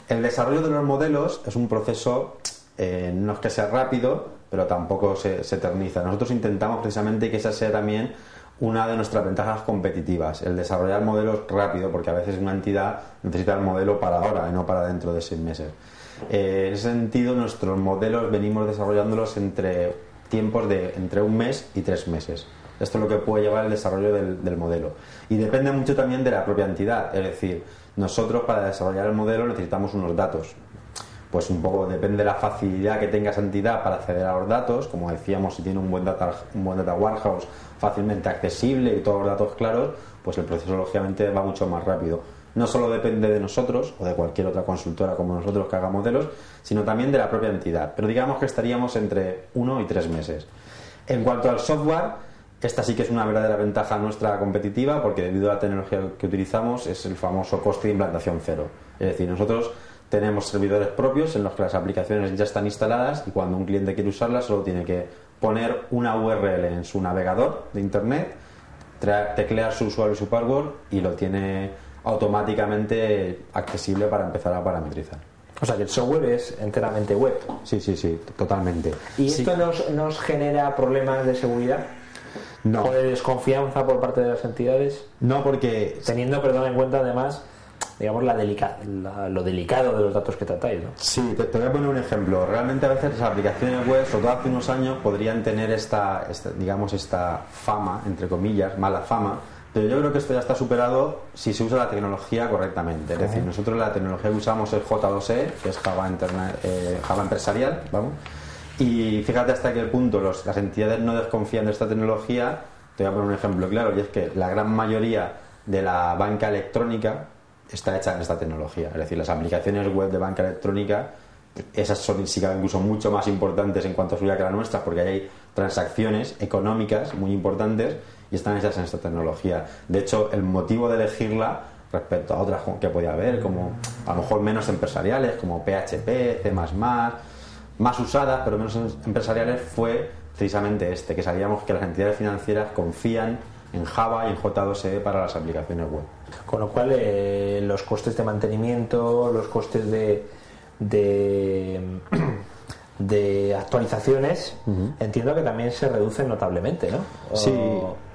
El desarrollo de los modelos es un proceso, no es que sea rápido, pero tampoco se eterniza. Nosotros intentamos precisamente que esa sea también una de nuestras ventajas competitivas, el desarrollar modelos rápido, porque a veces una entidad necesita el modelo para ahora y no para dentro de 6 meses. En ese sentido, nuestros modelos venimos desarrollándolos entre tiempos de entre 1 mes y 3 meses. Esto es lo que puede llevar el desarrollo del modelo. Y depende mucho también de la propia entidad. Es decir, nosotros para desarrollar el modelo necesitamos unos datos. Pues un poco depende de la facilidad que tenga esa entidad para acceder a los datos. Como decíamos, si tiene un buen data warehouse fácilmente accesible y todos los datos claros, pues el proceso lógicamente va mucho más rápido. No solo depende de nosotros o de cualquier otra consultora como nosotros que haga modelos, sino también de la propia entidad. Pero digamos que estaríamos entre 1 y 3 meses. En cuanto al software, esta sí que es una verdadera ventaja nuestra competitiva, porque debido a la tecnología que utilizamos es el famoso coste de implantación cero. Es decir, nosotros tenemos servidores propios en los que las aplicaciones ya están instaladas y cuando un cliente quiere usarlas solo tiene que poner una URL en su navegador de internet, teclear su usuario y su password y lo tiene automáticamente accesible para empezar a parametrizar. O sea que el software es enteramente web. Sí, totalmente. ¿Y sí. esto nos genera problemas de seguridad? No. ¿O de desconfianza por parte de las entidades? No, porque... Teniendo, en cuenta además, digamos, lo delicado de los datos que tratáis, ¿no? Sí, te voy a poner un ejemplo. Realmente a veces las aplicaciones web, sobre todo hace unos años, podrían tener esta fama, entre comillas, mala fama, pero yo creo que esto ya está superado si se usa la tecnología correctamente. Es decir, nosotros la tecnología que usamos es J2E, que es Java empresarial, ¿vamos? Y fíjate hasta qué punto las entidades no desconfían de esta tecnología. Te voy a poner un ejemplo claro, y es que la gran mayoría de la banca electrónica está hecha en esta tecnología. Es decir, las aplicaciones web de banca electrónica, esas son, sí que incluso mucho más importantes en cuanto a seguridad que la nuestra, porque hay transacciones económicas muy importantes y están hechas en esta tecnología. De hecho, el motivo de elegirla respecto a otras que podía haber, como a lo mejor menos empresariales, como PHP, C++, más usadas pero menos empresariales, fue precisamente que sabíamos que las entidades financieras confían en Java y en J2E para las aplicaciones web. Con lo cual los costes de mantenimiento, los costes de actualizaciones, entiendo que también se reducen notablemente, ¿no? Sí,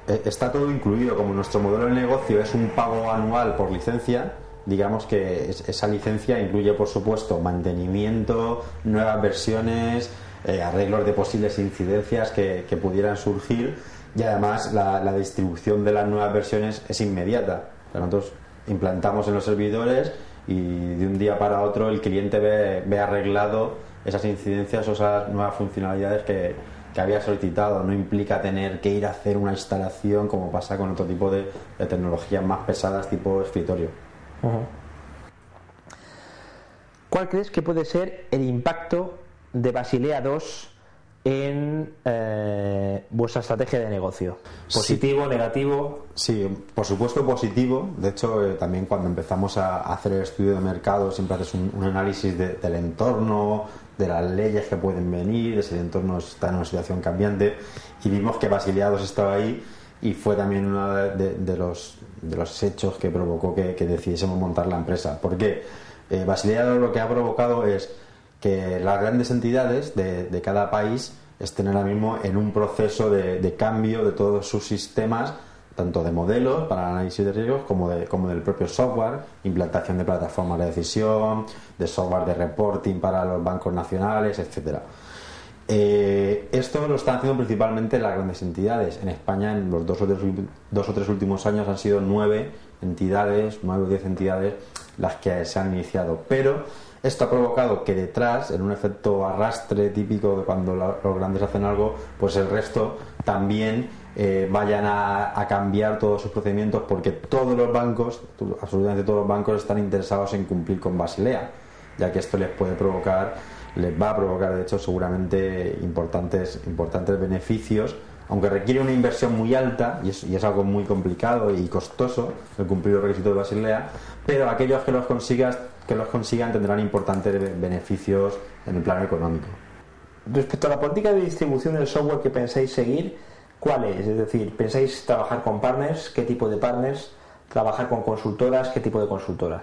está todo incluido. Como nuestro modelo de negocio es un pago anual por licencia, digamos que esa licencia incluye, por supuesto, mantenimiento, nuevas versiones, arreglos de posibles incidencias que pudieran surgir, y además la distribución de las nuevas versiones es inmediata. Nosotros implantamos en los servidores y de un día para otro el cliente ve arreglado esas incidencias o esas nuevas funcionalidades que había solicitado. No implica tener que ir a hacer una instalación como pasa con otro tipo de tecnologías más pesadas tipo escritorio. ¿Cuál crees que puede ser el impacto de Basilea II en vuestra estrategia de negocio? ¿Positivo, negativo? Sí, por supuesto positivo. De hecho, también cuando empezamos a hacer el estudio de mercado siempre haces un análisis del entorno, de las leyes que pueden venir, de si el entorno está en una situación cambiante, y vimos que Basilea II estaba ahí, y fue también uno de los hechos que provocó que decidiésemos montar la empresa. ¿Por qué? Basilea II lo que ha provocado es que las grandes entidades de cada país estén ahora mismo en un proceso de cambio de todos sus sistemas, tanto de modelos para análisis de riesgos como del propio software, implantación de plataformas de decisión, de software de reporting para los bancos nacionales, etcétera. Esto lo están haciendo principalmente las grandes entidades. En España, en los dos o tres últimos años, han sido 9 o 10 entidades las que se han iniciado. Pero esto ha provocado que detrás, en un efecto arrastre típico de cuando los grandes hacen algo, pues el resto también vayan a cambiar todos sus procedimientos, porque todos los bancos, absolutamente todos los bancos, están interesados en cumplir con Basilea, ya que esto les va a provocar de hecho seguramente importantes beneficios, aunque requiere una inversión muy alta y es algo muy complicado y costoso el cumplir los requisitos de Basilea, pero aquellos que los consigan tendrán importantes beneficios en el plano económico. Respecto a la política de distribución del software que pensáis seguir, ¿cuál es? Es decir, ¿pensáis trabajar con partners? ¿Qué tipo de partners? ¿Trabajar con consultoras? ¿Qué tipo de consultoras?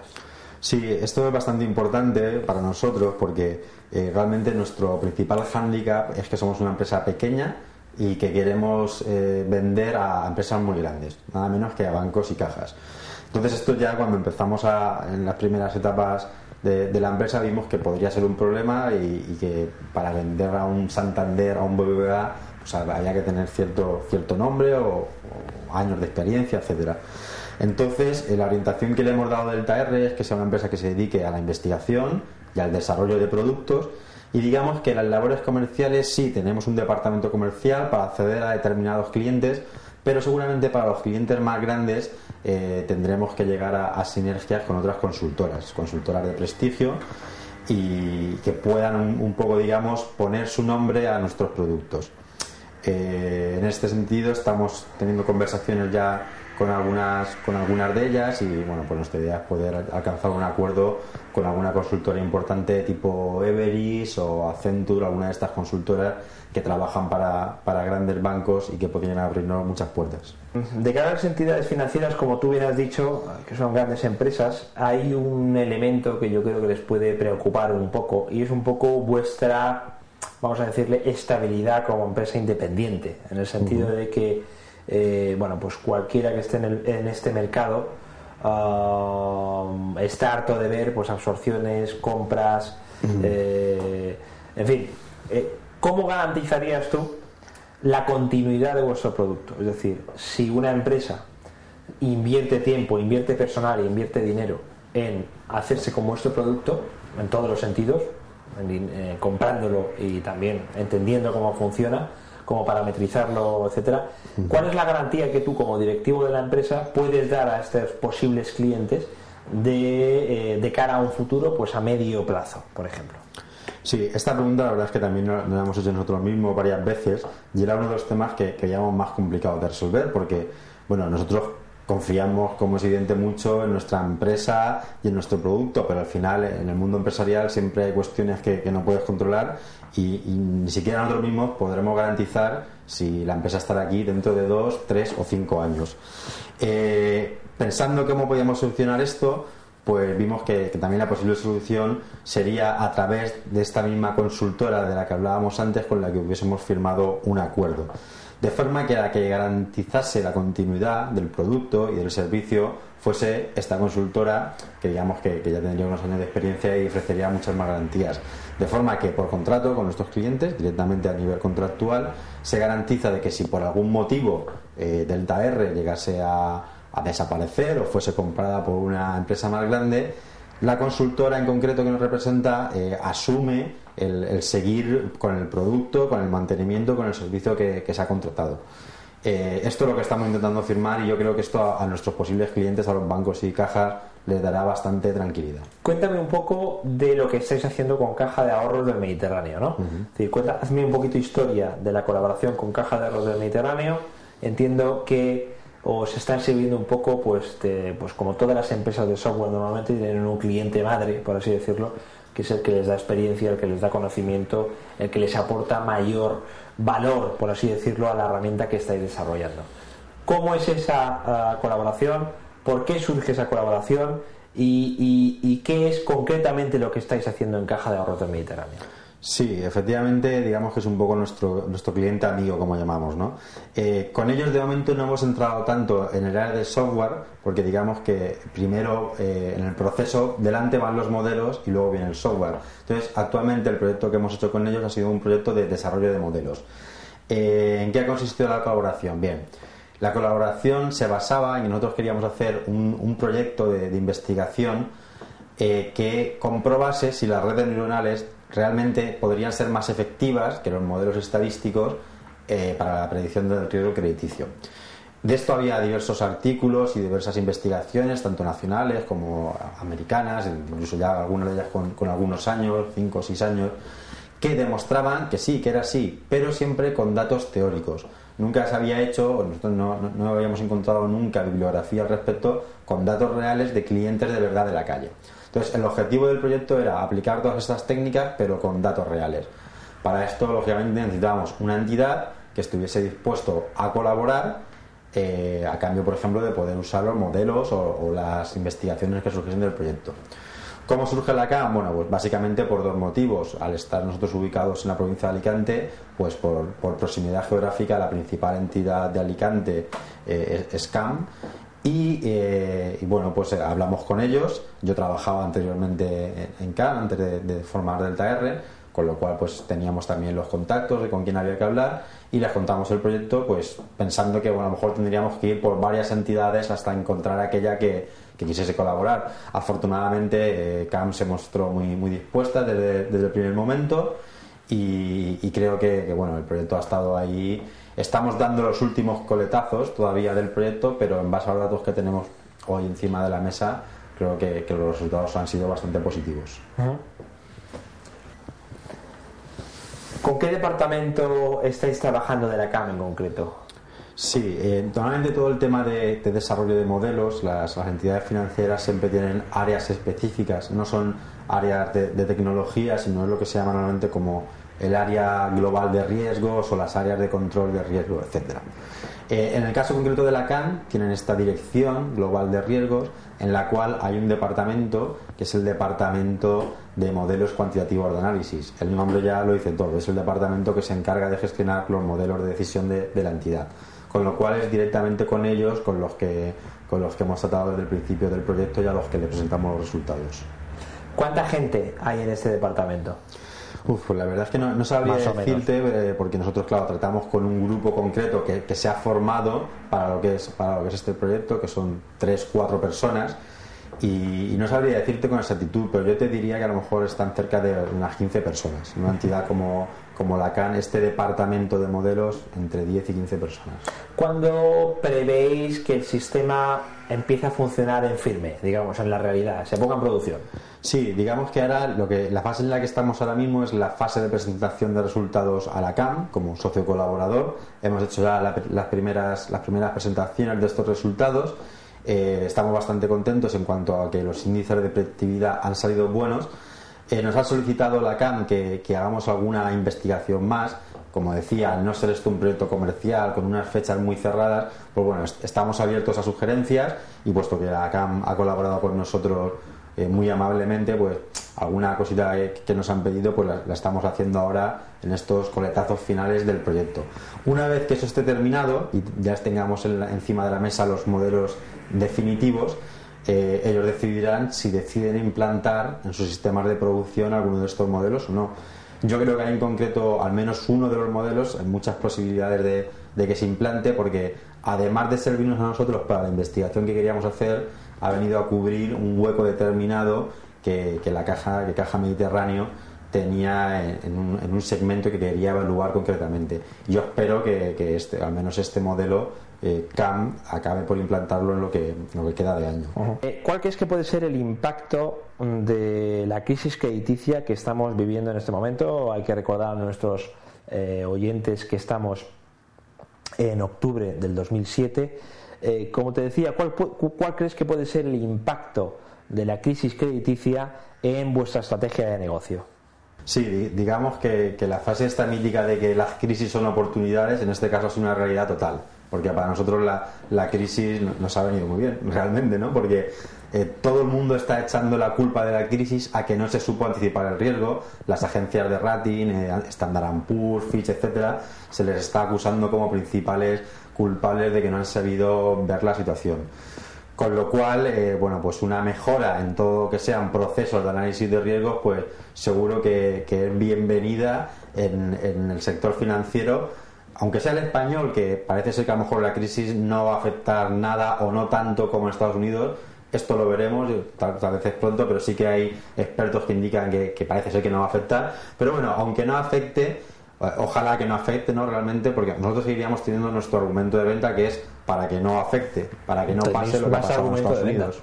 Sí, esto es bastante importante para nosotros porque realmente nuestro principal hándicap es que somos una empresa pequeña y que queremos vender a empresas muy grandes, nada menos que a bancos y cajas. Entonces esto ya cuando empezamos en las primeras etapas de la empresa vimos que podría ser un problema y que para vender a un Santander, a un BBVA, pues había que tener cierto nombre o años de experiencia, etcétera. Entonces la orientación que le hemos dado a Delta R es que sea una empresa que se dedique a la investigación y al desarrollo de productos, y digamos que las labores comerciales sí tenemos un departamento comercial para acceder a determinados clientes, pero seguramente para los clientes más grandes tendremos que llegar a sinergias con otras consultoras de prestigio y que puedan un poco, digamos, poner su nombre a nuestros productos. En este sentido estamos teniendo conversaciones ya con algunas de ellas, y bueno, pues nuestra idea es poder alcanzar un acuerdo con alguna consultora importante tipo Everis o Accenture, alguna de estas consultoras que trabajan para grandes bancos y que podrían abrirnos muchas puertas. De cara a las entidades financieras, como tú bien has dicho, que son grandes empresas, hay un elemento que yo creo que les puede preocupar un poco, y es un poco vuestra, vamos a decirle, estabilidad como empresa independiente, en el sentido de que bueno, pues cualquiera que esté en este mercado está harto de ver pues absorciones, compras, en fin, ¿cómo garantizarías tú la continuidad de vuestro producto? Es decir, si una empresa invierte tiempo, invierte personal, invierte dinero en hacerse con vuestro producto, en todos los sentidos, comprándolo y también entendiendo cómo funciona, cómo parametrizarlo, etcétera, ¿cuál es la garantía que tú como directivo de la empresa puedes dar a estos posibles clientes de cara a un futuro, pues a medio plazo, por ejemplo? Sí, esta pregunta la verdad es que también nos la hemos hecho nosotros mismos varias veces, y era uno de los temas que veíamos más complicados de resolver, porque bueno, nosotros confiamos, como es evidente, mucho en nuestra empresa y en nuestro producto, pero al final en el mundo empresarial siempre hay cuestiones que no puedes controlar, y ni siquiera nosotros mismos podremos garantizar si la empresa estará aquí dentro de 2, 3 o 5 años. Pensando cómo podíamos solucionar esto, pues vimos que también la posible solución sería a través de esta misma consultora de la que hablábamos antes, con la que hubiésemos firmado un acuerdo, de forma que la que garantizase la continuidad del producto y del servicio fuese esta consultora, que digamos que ya tendría unos años de experiencia y ofrecería muchas más garantías, de forma que por contrato con nuestros clientes, directamente a nivel contractual, se garantiza de que si por algún motivo Delta R llegase a desaparecer o fuese comprada por una empresa más grande, la consultora en concreto que nos representa asume el seguir con el producto, con el mantenimiento, con el servicio que se ha contratado. Esto es lo que estamos intentando firmar, y yo creo que esto a nuestros posibles clientes, a los bancos y cajas, les dará bastante tranquilidad. Cuéntame un poco de lo que estáis haciendo con Caja de Ahorros del Mediterráneo, ¿no? Es decir, hazme un poquito historia de la colaboración con Caja de Ahorros del Mediterráneo. Entiendo que os están sirviendo un poco, pues como todas las empresas de software normalmente tienen un cliente madre, por así decirlo, que es el que les da experiencia, el que les da conocimiento, el que les aporta mayor valor, por así decirlo, a la herramienta que estáis desarrollando. ¿Cómo es esa colaboración? ¿Por qué surge esa colaboración? ¿Y qué es concretamente lo que estáis haciendo en Caja de Ahorros del Mediterráneo? Sí, efectivamente, digamos que es un poco nuestro cliente amigo, como llamamos, ¿no? Con ellos de momento no hemos entrado tanto en el área de software, porque digamos que primero en el proceso delante van los modelos y luego viene el software. Entonces, actualmente el proyecto que hemos hecho con ellos ha sido un proyecto de desarrollo de modelos. ¿En qué ha consistido la colaboración? Bien, la colaboración se basaba en que nosotros queríamos hacer un proyecto de investigación que comprobase si las redes neuronales realmente podrían ser más efectivas que los modelos estadísticos para la predicción del riesgo crediticio. De esto había diversos artículos y diversas investigaciones, tanto nacionales como americanas, incluso ya algunas de ellas con algunos años, 5 o 6 años, que demostraban que sí, que era así, pero siempre con datos teóricos. Nunca se había hecho, nosotros no habíamos encontrado nunca bibliografía al respecto con datos reales de clientes de verdad de la calle. Entonces, el objetivo del proyecto era aplicar todas estas técnicas, pero con datos reales. Para esto, lógicamente, necesitábamos una entidad que estuviese dispuesto a colaborar a cambio, por ejemplo, de poder usar los modelos o las investigaciones que surgiesen del proyecto. ¿Cómo surge la CAM? Bueno, pues básicamente por dos motivos. Al estar nosotros ubicados en la provincia de Alicante, pues por proximidad geográfica, la principal entidad de Alicante es CAM. Y bueno, pues hablamos con ellos. Yo trabajaba anteriormente en CAM antes de formar Delta R, con lo cual pues teníamos también los contactos de con quién había que hablar y les contamos el proyecto, pues pensando que bueno, a lo mejor tendríamos que ir por varias entidades hasta encontrar aquella que quisiese colaborar. Afortunadamente CAM se mostró muy dispuesta desde el primer momento y creo que bueno, el proyecto ha estado ahí. Estamos dando los últimos coletazos todavía del proyecto, pero en base a los datos que tenemos hoy encima de la mesa, creo que los resultados han sido bastante positivos. ¿Con qué departamento estáis trabajando de la CAM en concreto? Sí, normalmente todo el tema de desarrollo de modelos, las entidades financieras siempre tienen áreas específicas, no son áreas de tecnología, sino es lo que se llama normalmente como el área global de riesgos o las áreas de control de riesgo, etcétera. En el caso concreto de la CAM, tienen esta dirección global de riesgos, en la cual hay un departamento que es el departamento de modelos cuantitativos de análisis. El nombre ya lo dice todo, es el departamento que se encarga de gestionar los modelos de decisión de la entidad. Con lo cual es directamente con ellos con los que hemos tratado desde el principio del proyecto y a los que le presentamos los resultados. ¿Cuánta gente hay en este departamento? Pues la verdad es que no sabría decirte, porque nosotros, claro, tratamos con un grupo concreto que se ha formado para lo que es este proyecto, que son 3-4 personas, y no sabría decirte con exactitud, pero yo te diría que a lo mejor están cerca de unas 15 personas. Una entidad como la CAN, este departamento de modelos, entre 10 y 15 personas. ¿Cuándo prevéis que el sistema empiece a funcionar en firme, digamos, en la realidad, se ponga en producción? Sí, digamos que ahora la fase en la que estamos ahora mismo es la fase de presentación de resultados a la CAM como socio colaborador. Hemos hecho ya las primeras presentaciones de estos resultados. Estamos bastante contentos en cuanto a que los índices de predictividad han salido buenos. Nos ha solicitado la CAM que hagamos alguna investigación más. Como decía, al no ser esto un proyecto comercial con unas fechas muy cerradas, pues bueno, estamos abiertos a sugerencias, y puesto que la CAM ha colaborado con nosotros muy amablemente, pues alguna cosita que nos han pedido pues la estamos haciendo ahora en estos coletazos finales del proyecto. Una vez que eso esté terminado y ya tengamos encima de la mesa los modelos definitivos, ellos decidirán si deciden implantar en sus sistemas de producción alguno de estos modelos o no. Yo creo que hay en concreto al menos uno de los modelos, hay muchas posibilidades de que se implante, porque además de servirnos a nosotros para la investigación que queríamos hacer, ha venido a cubrir un hueco determinado que Caja Mediterráneo tenía en un segmento que quería evaluar concretamente. Yo espero que al menos este modelo CAM acabe por implantarlo en lo que queda de año. ¿Cuál crees que puede ser el impacto de la crisis crediticia que estamos viviendo en este momento? Hay que recordar a nuestros oyentes que estamos en octubre del 2007. Como te decía, ¿cuál crees que puede ser el impacto de la crisis crediticia en vuestra estrategia de negocio? Sí, digamos que la fase esta mítica de que las crisis son oportunidades, en este caso es una realidad total, porque para nosotros la crisis nos ha venido muy bien, realmente, ¿no? Porque todo el mundo está echando la culpa de la crisis a que no se supo anticipar el riesgo. Las agencias de rating, Standard & Poor's, Fitch, etcétera, se les está acusando como principales culpables de que no han sabido ver la situación. Con lo cual, bueno, pues una mejora en todo lo que sean procesos de análisis de riesgos, pues seguro que es bienvenida en el sector financiero, aunque sea el español, que parece ser que a lo mejor la crisis no va a afectar nada o no tanto como en Estados Unidos. Esto lo veremos, tal vez es pronto, pero sí que hay expertos que indican que parece ser que no va a afectar. Pero bueno, aunque no afecte, ojalá que no afecte, ¿no? Realmente, porque nosotros seguiríamos teniendo nuestro argumento de venta, que es para que no afecte, para que no pase lo que pasa en Estados Unidos.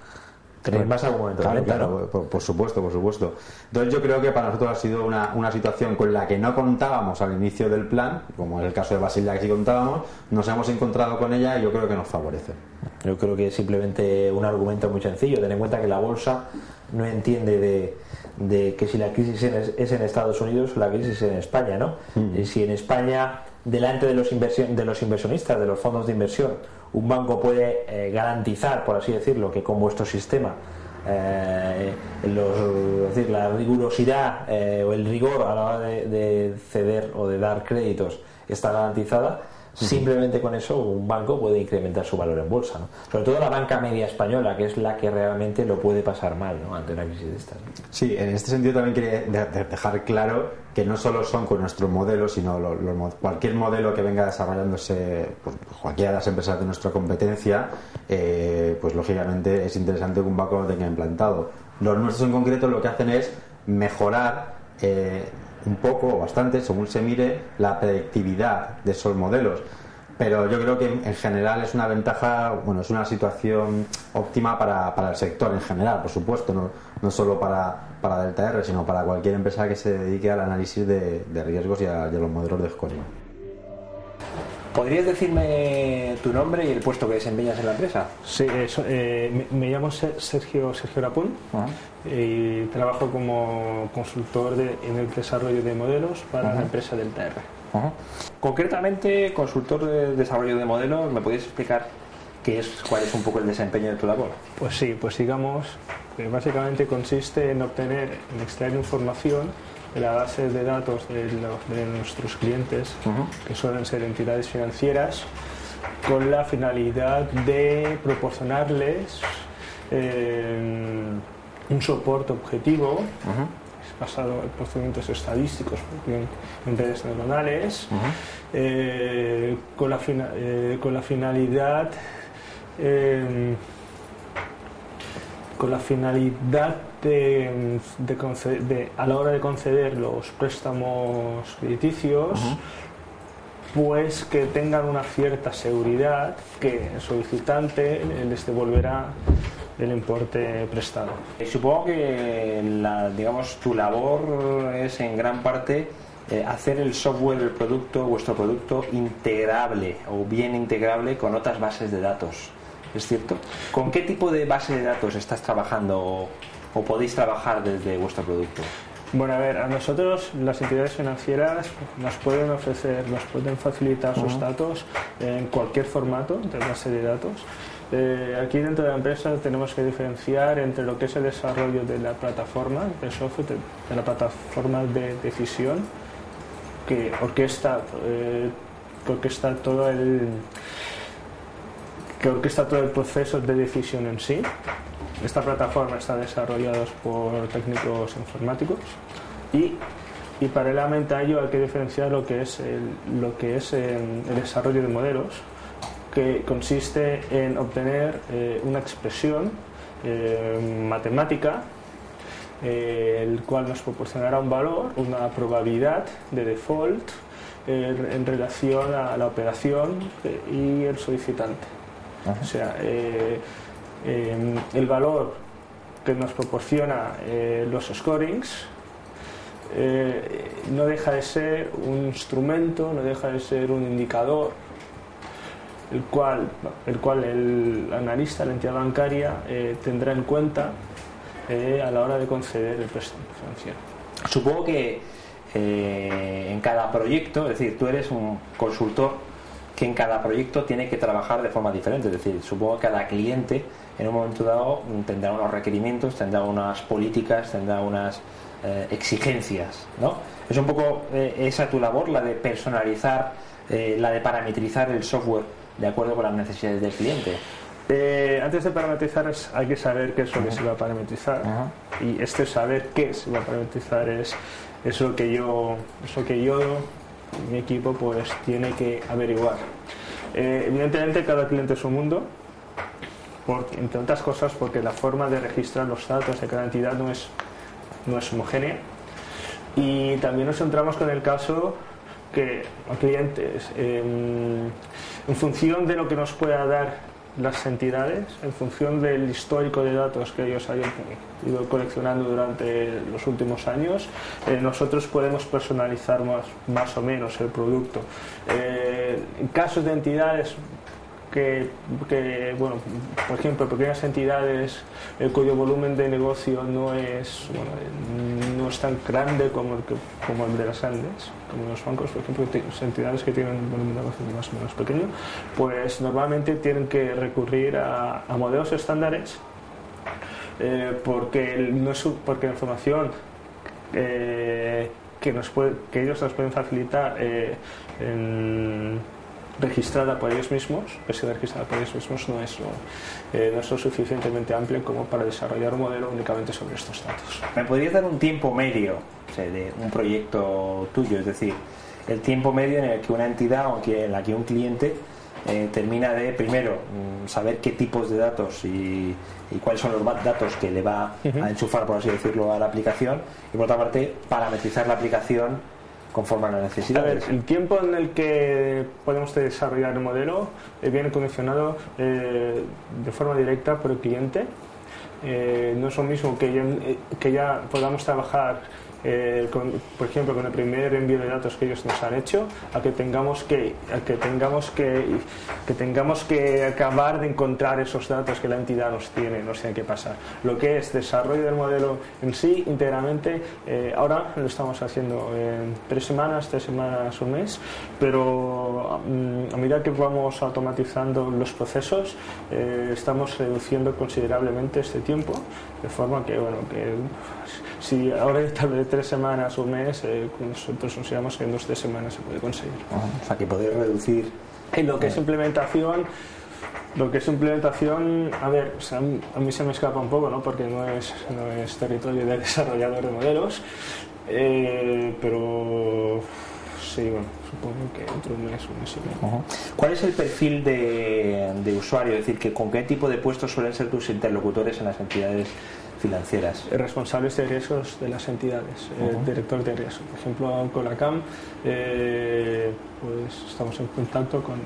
Tenéis más argumentos de venta, ¿no? Por supuesto. Entonces yo creo que para nosotros ha sido una situación con la que no contábamos al inicio del plan, como en el caso de Basilea, que sí contábamos. Nos hemos encontrado con ella y yo creo que nos favorece. Yo creo que es simplemente un argumento muy sencillo. Ten en cuenta que la bolsa no entiende de que si la crisis es en Estados Unidos, la crisis es en España, ¿no? Y si en España, delante de los inversionistas, de los fondos de inversión, un banco puede garantizar, por así decirlo, que con vuestro sistema es decir, la rigurosidad o el rigor a la hora de ceder o de dar créditos está garantizada, simplemente con eso un banco puede incrementar su valor en bolsa, ¿no? Sobre todo la banca media española, que es la que realmente lo puede pasar mal, ¿no?, ante una crisis de estas, ¿no? Sí, en este sentido también quería dejar claro que no solo son con nuestro modelo, sino cualquier modelo que venga desarrollándose, pues cualquiera de las empresas de nuestra competencia, pues lógicamente es interesante que un banco lo tenga implantado. Los nuestros en concreto lo que hacen es mejorar un poco o bastante, según se mire, la predictividad de esos modelos. Pero yo creo que en general es una ventaja, bueno, es una situación óptima para el sector en general, por supuesto, no solo para Delta R, sino para cualquier empresa que se dedique al análisis de riesgos y a los modelos de scoring. ¿Podrías decirme tu nombre y el puesto que desempeñas en la empresa? Sí, me llamo Sergio Rapón y trabajo como consultor en el desarrollo de modelos para la empresa Delta R. Concretamente, consultor de desarrollo de modelos, ¿me podrías explicar cuál es un poco el desempeño de tu labor? Pues sí, pues digamos que básicamente consiste en extraer información de la base de datos de nuestros clientes, que suelen ser entidades financieras, con la finalidad de proporcionarles un soporte objetivo basado en procedimientos estadísticos en redes neuronales, con la finalidad de a la hora de conceder los préstamos crediticios, pues que tengan una cierta seguridad que el solicitante les devolverá el importe prestado. Supongo que tu labor es en gran parte hacer el software, vuestro producto integrable o bien integrable con otras bases de datos. ¿Es cierto? ¿Con qué tipo de base de datos estás trabajando o podéis trabajar desde vuestro producto? Bueno, a ver, a nosotros las entidades financieras nos pueden facilitar sus datos en cualquier formato de base de datos. Aquí dentro de la empresa tenemos que diferenciar entre lo que es el desarrollo de la plataforma, del software, de la plataforma de decisión que orquesta todo el proceso de decisión en sí. Esta plataforma está desarrollada por técnicos informáticos y paralelamente a ello hay que diferenciar lo que es el desarrollo de modelos, que consiste en obtener una expresión matemática, el cual nos proporcionará un valor, una probabilidad de default en relación a la operación y el solicitante. O sea, el valor que nos proporciona los scorings no deja de ser un instrumento, no deja de ser un indicador, el cual el analista, la entidad bancaria, tendrá en cuenta a la hora de conceder el préstamo financiero. Supongo que en cada proyecto, es decir, tú eres un consultor que en cada proyecto tiene que trabajar de forma diferente, es decir, supongo que cada cliente en un momento dado tendrá unos requerimientos, tendrá unas políticas, tendrá unas exigencias, ¿no? Es un poco esa tu labor, la de personalizar, la de parametrizar el software de acuerdo con las necesidades del cliente. Antes de parametrizar hay que saber qué es lo que se va a parametrizar, y saber qué se va a parametrizar es lo que yo mi equipo pues tiene que averiguar. Evidentemente cada cliente es un mundo, entre otras cosas porque la forma de registrar los datos de cada entidad no es homogénea, y también nos encontramos con el caso que a clientes en función de lo que nos pueda dar las entidades, en función del histórico de datos que ellos hayan ido coleccionando durante los últimos años, nosotros podemos personalizar más o menos el producto. En casos de entidades bueno, por ejemplo, pequeñas entidades cuyo volumen de negocio no es tan grande como el de las grandes, como los bancos, por ejemplo, entidades que tienen un volumen de negocio más o menos pequeño, pues normalmente tienen que recurrir a modelos estándares porque la información que ellos nos pueden facilitar registrada por ellos mismos, registrada por ellos mismos, no es lo suficientemente amplio como para desarrollar un modelo únicamente sobre estos datos. ¿Me podrías dar un tiempo medio, o sea, de un proyecto tuyo? Es decir, el tiempo medio en el que una entidad o en la que un cliente termina de, primero, saber qué tipos de datos y cuáles son los datos que le va a enchufar, por así decirlo, a la aplicación, y por otra parte, parametrizar la aplicación conforme a las necesidades. El tiempo en el que podemos desarrollar el modelo viene condicionado de forma directa por el cliente. No es lo mismo que ya podamos trabajar por ejemplo, con el primer envío de datos que ellos nos han hecho, a que tengamos que acabar de encontrar esos datos que la entidad nos tiene qué pasar. Lo que es desarrollo del modelo en sí, íntegramente, ahora lo estamos haciendo en 3 semanas, un mes, pero a medida que vamos automatizando los procesos, estamos reduciendo considerablemente este tiempo, de forma que, si ahora establece 3 semanas o un mes, nosotros consideramos que en 2 o 3 semanas se puede conseguir. O sea, que poder reducir. En lo que es implementación, a ver, o sea, a mí se me escapa un poco, ¿no? Porque no es territorio de desarrollador de modelos, pero sí, supongo que entre un mes y medio. ¿Cuál es el perfil de usuario? Es decir, ¿con qué tipo de puestos suelen ser tus interlocutores en las entidades financieras? Responsables de riesgos de las entidades, director de riesgo. Por ejemplo, con la CAM, pues estamos en contacto con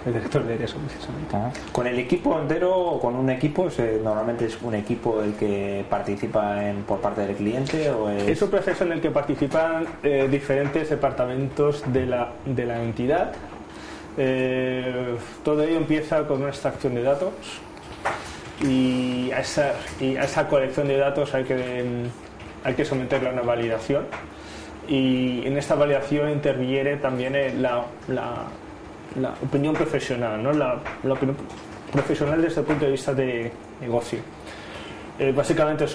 el director de riesgo, precisamente. ¿Con el equipo entero o con un equipo? ¿Normalmente es un equipo el que participa por parte del cliente? Es un proceso en el que participan diferentes departamentos de la entidad. Todo ello empieza con una extracción de datos. Y a esa colección de datos hay que someterla a una validación, y en esta validación interviene también la opinión profesional, ¿no? La opinión profesional desde el punto de vista de negocio. Básicamente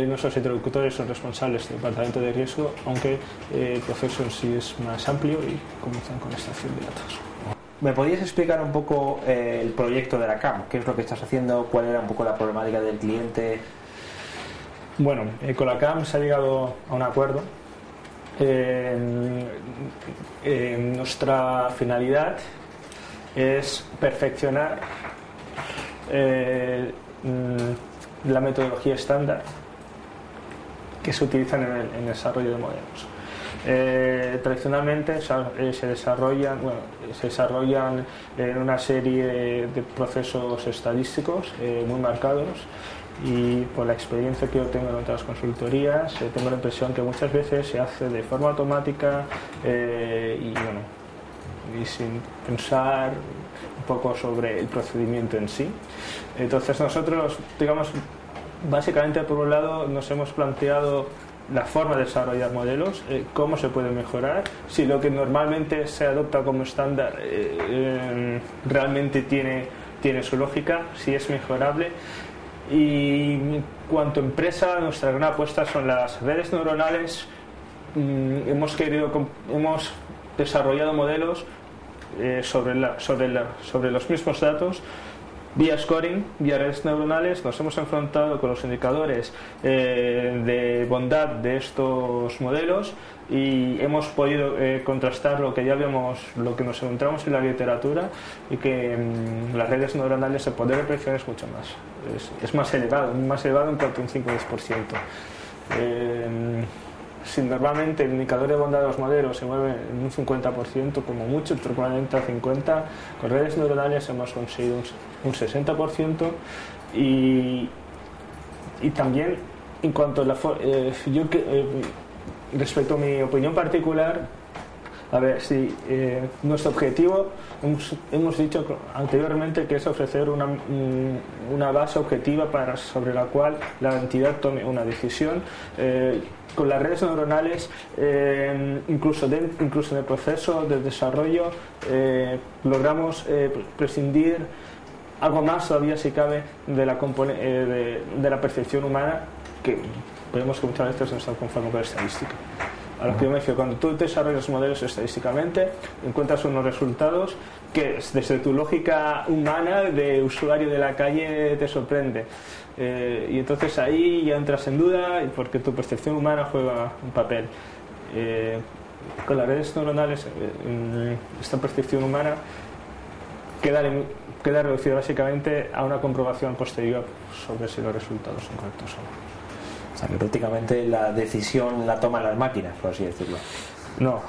nuestros interlocutores son responsables del departamento de riesgo, aunque el proceso en sí es más amplio y comienzan con extracción de datos. ¿Me podrías explicar un poco el proyecto de la CAM? ¿Qué es lo que estás haciendo? ¿Cuál era un poco la problemática del cliente? Bueno, con la CAM se ha llegado a un acuerdo. Nuestra finalidad es perfeccionar la metodología estándar que se utiliza en el desarrollo de modelos. Tradicionalmente se desarrollan en una serie de procesos estadísticos muy marcados, y por la experiencia que yo tengo en otras consultorías, tengo la impresión que muchas veces se hace de forma automática y sin pensar un poco sobre el procedimiento en sí. Entonces nosotros, básicamente por un lado nos hemos planteado la forma de desarrollar modelos, cómo se puede mejorar, si lo que normalmente se adopta como estándar realmente tiene su lógica, si es mejorable. Y en cuanto a empresa, nuestra gran apuesta son las redes neuronales. Hemos desarrollado modelos sobre los mismos datos, vía scoring, vía redes neuronales. Nos hemos enfrentado con los indicadores de bondad de estos modelos y hemos podido contrastar lo que nos encontramos en la literatura, y que las redes neuronales, el poder de predicción es mucho más, es más elevado en cuanto a un 5-10%. Si normalmente el indicador de bondad de los modelos se mueve en un 50%, como mucho, entre 40 y 50%, con redes neuronales hemos conseguido un 60%. Y también, en cuanto a respecto a mi opinión particular, a ver, si nuestro objetivo, hemos dicho anteriormente, que es ofrecer una base objetiva sobre la cual la entidad tome una decisión. Con las redes neuronales, incluso en el proceso de desarrollo, logramos prescindir algo más todavía si cabe de la percepción humana, que vemos que muchas veces no está conforme con la estadística. A lo que yo me refiero, cuando tú desarrollas modelos estadísticamente, encuentras unos resultados que desde tu lógica humana de usuario de la calle te sorprende. Y entonces ahí ya entras en duda porque tu percepción humana juega un papel. Con las redes neuronales, esta percepción humana queda reducida básicamente a una comprobación posterior sobre si los resultados son correctos o no. O sea, que prácticamente la decisión la toman las máquinas, por así decirlo. No,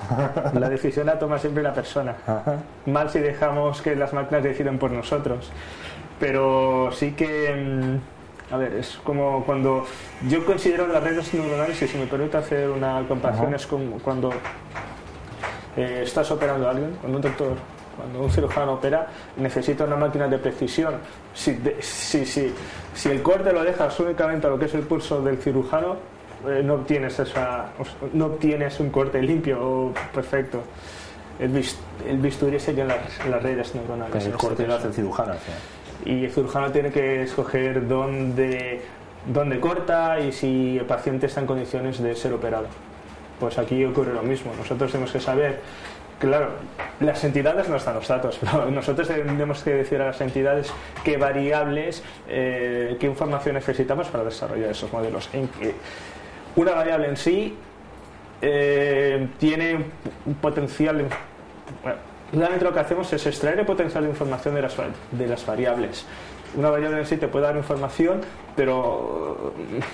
la decisión la toma siempre la persona. Ajá. Mal si dejamos que las máquinas deciden por nosotros. Pero sí que, a ver, es como cuando yo considero las redes neuronales, y si me permite hacer una comparación, es como cuando estás operando a alguien, cuando un doctor, cuando un cirujano opera, necesita una máquina de precisión. Si el corte lo dejas únicamente a lo que es el pulso del cirujano, no obtienes un corte limpio o perfecto. El bisturí sería las redes neuronales. Pues el corte lo hace el cirujano al final. Y el cirujano tiene que escoger dónde corta y si el paciente está en condiciones de ser operado. Pues aquí ocurre lo mismo. Nosotros tenemos que saber, claro, las entidades no están los datos, pero nosotros tenemos que decir a las entidades qué variables, qué información necesitamos para desarrollar esos modelos. Una variable en sí tiene un potencial. Realmente lo que hacemos es extraer el potencial de información de las variables. Una variable en sí te puede dar información, pero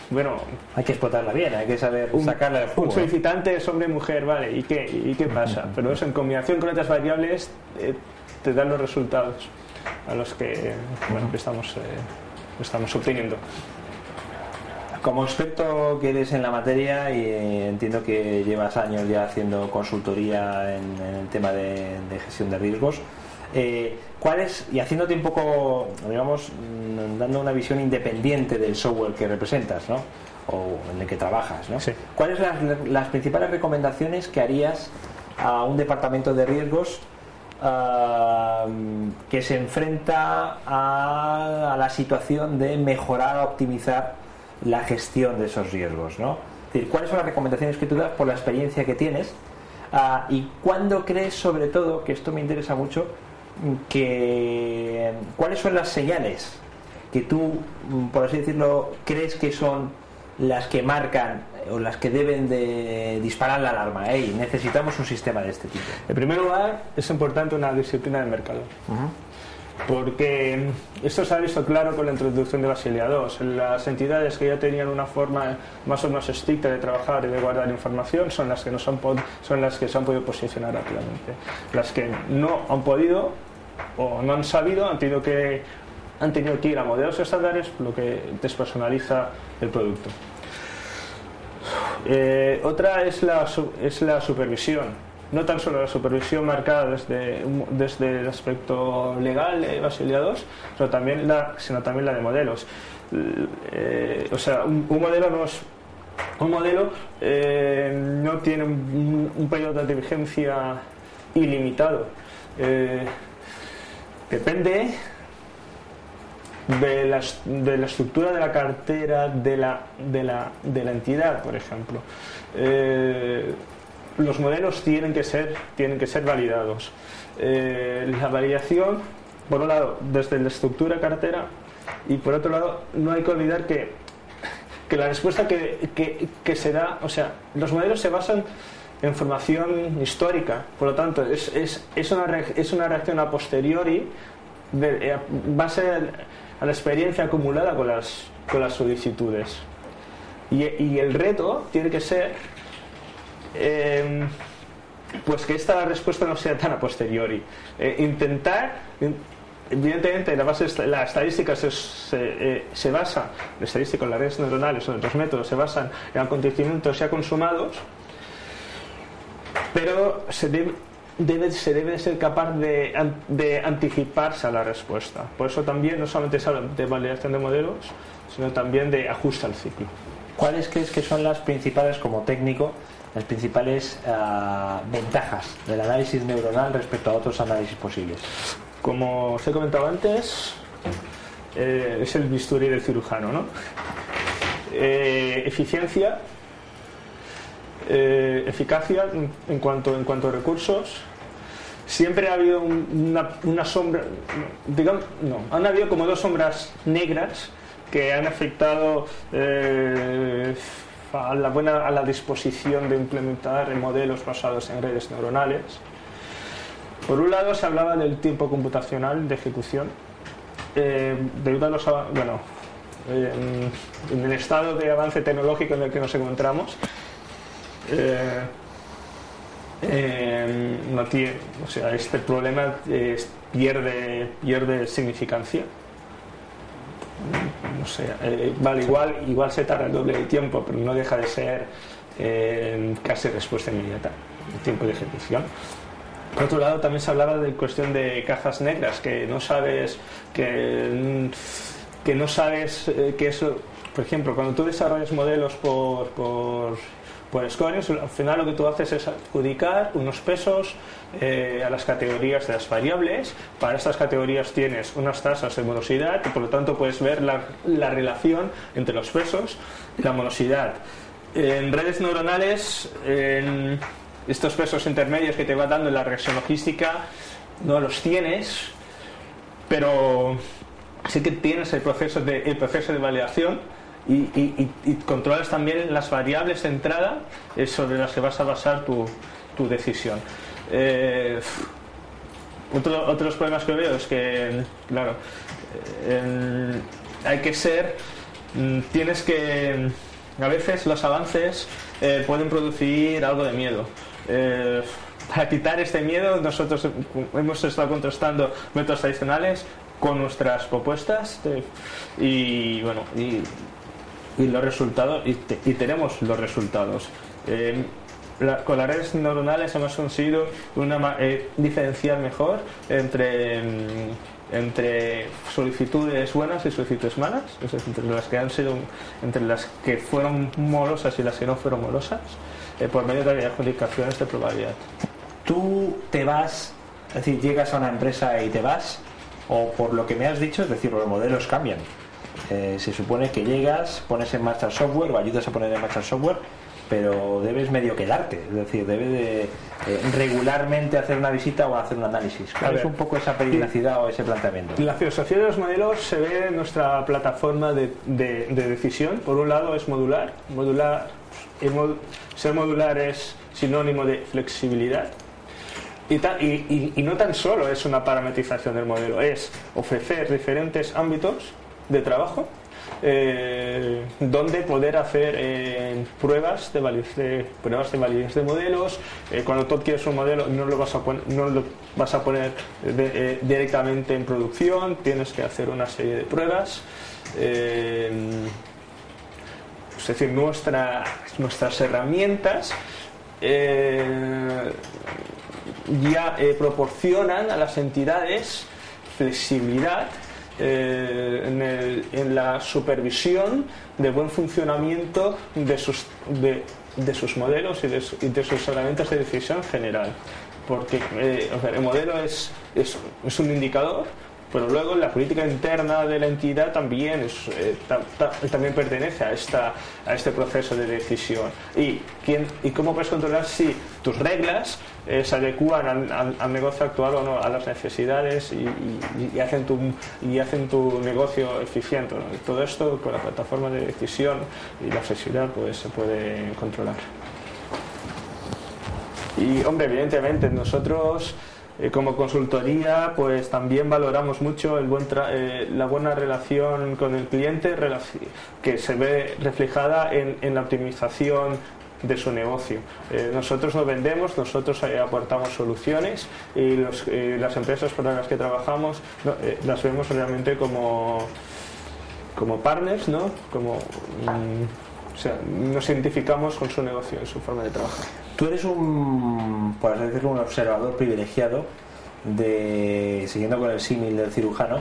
bueno, hay que explotarla bien, hay que saber sacarla del jugo. Un solicitante es hombre y mujer, vale, ¿y qué pasa? Pero eso en combinación con otras variables te dan los resultados a los que estamos obteniendo. Como experto que eres en la materia, y entiendo que llevas años ya haciendo consultoría en el tema de gestión de riesgos, ¿cuáles, y haciéndote un poco, digamos, dando una visión independiente del software que representas, ¿no?, o en el que trabajas, ¿no? Sí. ¿Cuáles son las principales recomendaciones que harías a un departamento de riesgos que se enfrenta a la situación de mejorar, optimizar la gestión de esos riesgos, ¿no? Es decir, ¿cuáles son las recomendaciones que tú das por la experiencia que tienes? Y cuándo crees, sobre todo, que esto me interesa mucho, cuáles son las señales que tú, por así decirlo, crees que son las que marcan o las que deben de disparar la alarma? ¡Ey, necesitamos un sistema de este tipo! En primer lugar, es importante una disciplina de mercado. Porque esto se ha visto claro con la introducción de Basilea II. Las entidades que ya tenían una forma más o menos estricta de trabajar y de guardar información son las que se han podido posicionar rápidamente. Las que no han podido o no han sabido han tenido que ir a modelos estándares, lo que despersonaliza el producto. Otra es la supervisión. No tan solo la supervisión marcada desde el aspecto legal de Basilea II, sino también la de modelos. O sea, un modelo no tiene un periodo de vigencia ilimitado. Depende de la estructura de la cartera de la entidad, por ejemplo. Los modelos tienen que ser validados. La validación, por un lado, desde la estructura cartera, y por otro lado, no hay que olvidar que la respuesta que se da, o sea, los modelos se basan en información histórica, por lo tanto, es una reacción a posteriori base a la experiencia acumulada con las solicitudes. Y el reto tiene que ser pues que esta respuesta no sea tan a posteriori. Intentar, evidentemente, la estadística se basa, la estadística en las redes neuronales o en otros métodos se basan en acontecimientos ya consumados, pero se debe ser capaz de anticiparse a la respuesta. Por eso también no solamente se habla de validación de modelos, sino también de ajuste al ciclo. ¿Cuáles crees que son las principales, como técnico, las principales ventajas del análisis neuronal respecto a otros análisis posibles? Como os he comentado antes, es el bisturí del cirujano, ¿no? Eficiencia, eficacia en cuanto a recursos. Siempre ha habido una sombra, digamos, no, han habido como dos sombras negras que han afectado a la disposición de implementar modelos basados en redes neuronales. Por un lado se hablaba del tiempo computacional de ejecución, debido a los, bueno, en el estado de avance tecnológico en el que nos encontramos, no tiene, o sea, este problema pierde significancia. No sé, vale, igual se tarda el doble de tiempo, pero no deja de ser casi respuesta inmediata el tiempo de ejecución. Por otro lado, también se hablaba de cuestión de cajas negras, que no sabes que eso, por ejemplo, cuando tú desarrollas modelos por scores, al final lo que tú haces es adjudicar unos pesos a las categorías de las variables. Para estas categorías tienes unas tasas de morosidad y por lo tanto puedes ver la relación entre los pesos y la morosidad. En redes neuronales, estos pesos intermedios que te va dando la regresión logística no los tienes, pero sí que tienes el proceso de validación y controlas también las variables de entrada sobre las que vas a basar tu decisión. Otros problemas que veo es que, claro, tienes que, a veces los avances pueden producir algo de miedo. Para quitar este miedo, nosotros hemos estado contrastando métodos tradicionales con nuestras propuestas y los resultados, y tenemos los resultados. Con las redes neuronales hemos conseguido diferenciar mejor entre solicitudes buenas y solicitudes malas, es decir, entre las que fueron molosas y las que no fueron molosas, por medio de adjudicaciones de probabilidad. Tú te vas, es decir, llegas a una empresa y te vas, o por lo que me has dicho, es decir, los modelos cambian. Se supone que llegas, pones en marcha el software o ayudas a poner en marcha el software, pero debes medio quedarte, es decir, debes de regularmente hacer una visita o hacer un análisis. ¿Cuál es un poco esa periodicidad o ese planteamiento? La filosofía de los modelos se ve en nuestra plataforma de decisión. Por un lado es modular. Ser modular es sinónimo de flexibilidad. Y no tan solo es una parametrización del modelo, es ofrecer diferentes ámbitos de trabajo donde poder hacer pruebas de validez de modelos. Cuando tú adquieres un modelo no lo vas a poner directamente en producción, tienes que hacer una serie de pruebas. Es decir, nuestras herramientas ya proporcionan a las entidades flexibilidad en la supervisión de buen funcionamiento de sus modelos y de sus herramientas de decisión general, porque el modelo es un indicador, pero luego la política interna de la entidad también también pertenece a este proceso de decisión. ¿Y cómo puedes controlar si tus reglas se adecúan al negocio actual o no, a las necesidades y hacen tu negocio eficiente, ¿no? Todo esto con la plataforma de decisión y la flexibilidad pues se puede controlar. Y hombre, evidentemente nosotros como consultoría pues también valoramos mucho la buena relación con el cliente, que se ve reflejada en la optimización de su negocio. Nosotros no vendemos, nosotros aportamos soluciones y las empresas para las que trabajamos las vemos realmente como partners, ¿no? O sea, nos identificamos con su negocio y su forma de trabajar. Tú eres por así decirlo, un observador privilegiado siguiendo con el símil del cirujano,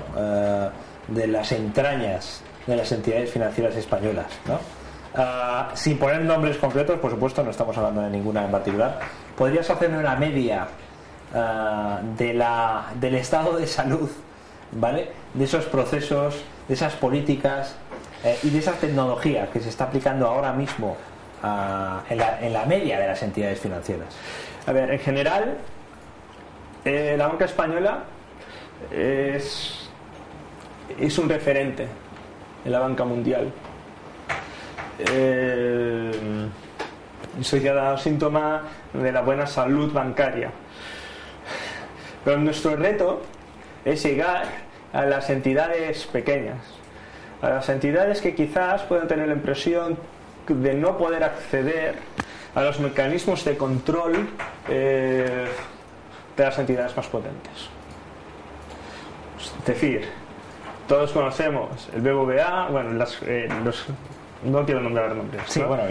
de las entrañas de las entidades financieras españolas, ¿no? Sin poner nombres concretos, por supuesto, no estamos hablando de ninguna en particular. ¿Podrías hacerme una media del estado de salud ¿vale? De esos procesos, de esas políticas y de esa tecnología que se está aplicando ahora mismo en la media de las entidades financieras. A ver, en general, la banca española es un referente en la banca mundial. Eso ya da síntoma de la buena salud bancaria. Pero nuestro reto es llegar a las entidades pequeñas, a las entidades que quizás puedan tener la impresión de no poder acceder a los mecanismos de control de las entidades más potentes. Es decir, todos conocemos el BBVA, bueno, no quiero nombrar nombres, sí, ¿no? Bueno,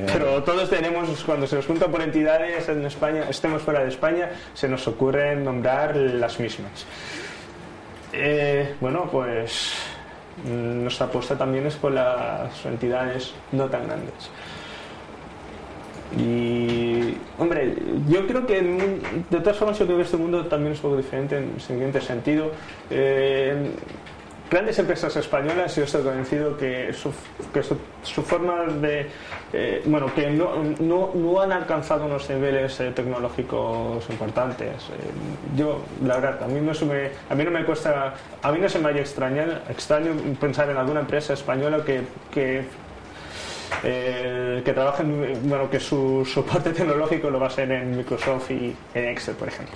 pero todos tenemos, cuando se nos junta por entidades en España, estemos fuera de España, se nos ocurre nombrar las mismas. Bueno, pues nuestra apuesta también es por las entidades no tan grandes. Y, hombre, yo creo que de todas formas yo creo que este mundo también es un poco diferente en el siguiente sentido. Grandes empresas españolas, yo estoy convencido que su forma de que no han alcanzado unos niveles tecnológicos importantes. Yo, la verdad, a mí no se me haría extraño pensar en alguna empresa española que trabaje que su soporte tecnológico lo basen en Microsoft y en Excel, por ejemplo.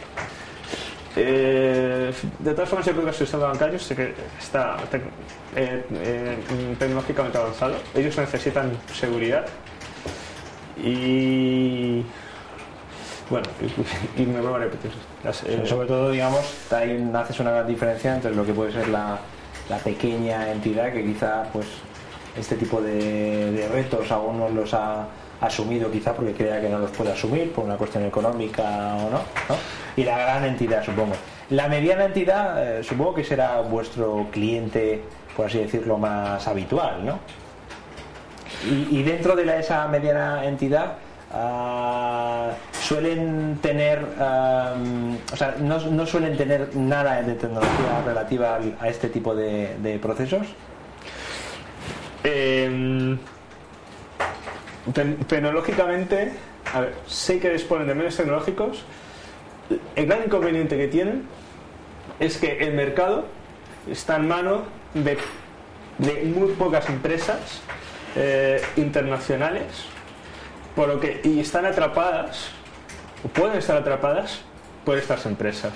De todas formas, yo creo que el sistema bancario sí que está tecnológicamente avanzado. Ellos necesitan seguridad y bueno, y me vuelvo a repetir. Sobre todo, digamos, ahí haces una gran diferencia entre lo que puede ser la pequeña entidad que quizá pues este tipo de retos algunos los ha asumido quizá porque crea que no los puede asumir por una cuestión económica o no, y la gran entidad, supongo. La mediana entidad supongo que será vuestro cliente, por así decirlo, más habitual, ¿no? Y dentro de esa mediana entidad suelen tener no suelen tener nada de tecnología relativa a este tipo de procesos. Tecnológicamente, a ver, sé que disponen de medios tecnológicos. El gran inconveniente que tienen es que el mercado está en manos de muy pocas empresas internacionales, por lo que están atrapadas o pueden estar atrapadas por estas empresas.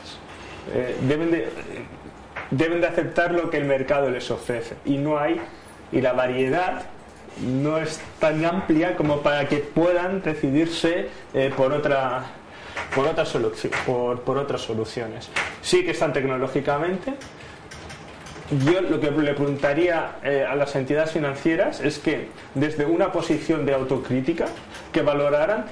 Deben de aceptar lo que el mercado les ofrece y la variedad no es tan amplia como para que puedan decidirse por otras soluciones. Sí que están tecnológicamente. Yo lo que le preguntaría a las entidades financieras es que desde una posición de autocrítica que valoraran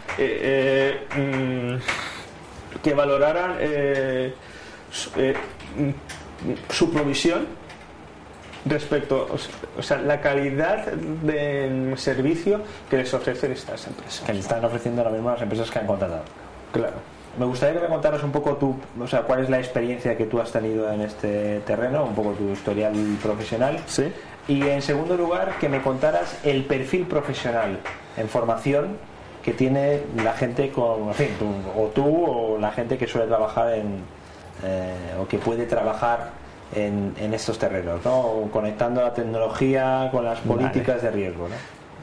su provisión respecto, la calidad del servicio que les ofrecen estas empresas. Que le están ofreciendo ahora mismo las empresas que han contratado. Claro. Me gustaría que me contaras un poco cuál es la experiencia que tú has tenido en este terreno, un poco tu historial profesional. Sí. Y en segundo lugar, que me contaras el perfil profesional en formación que tiene la gente tú o la gente que suele trabajar o que puede trabajar en estos terrenos, ¿no? Conectando la tecnología con las políticas de riesgo, ¿no?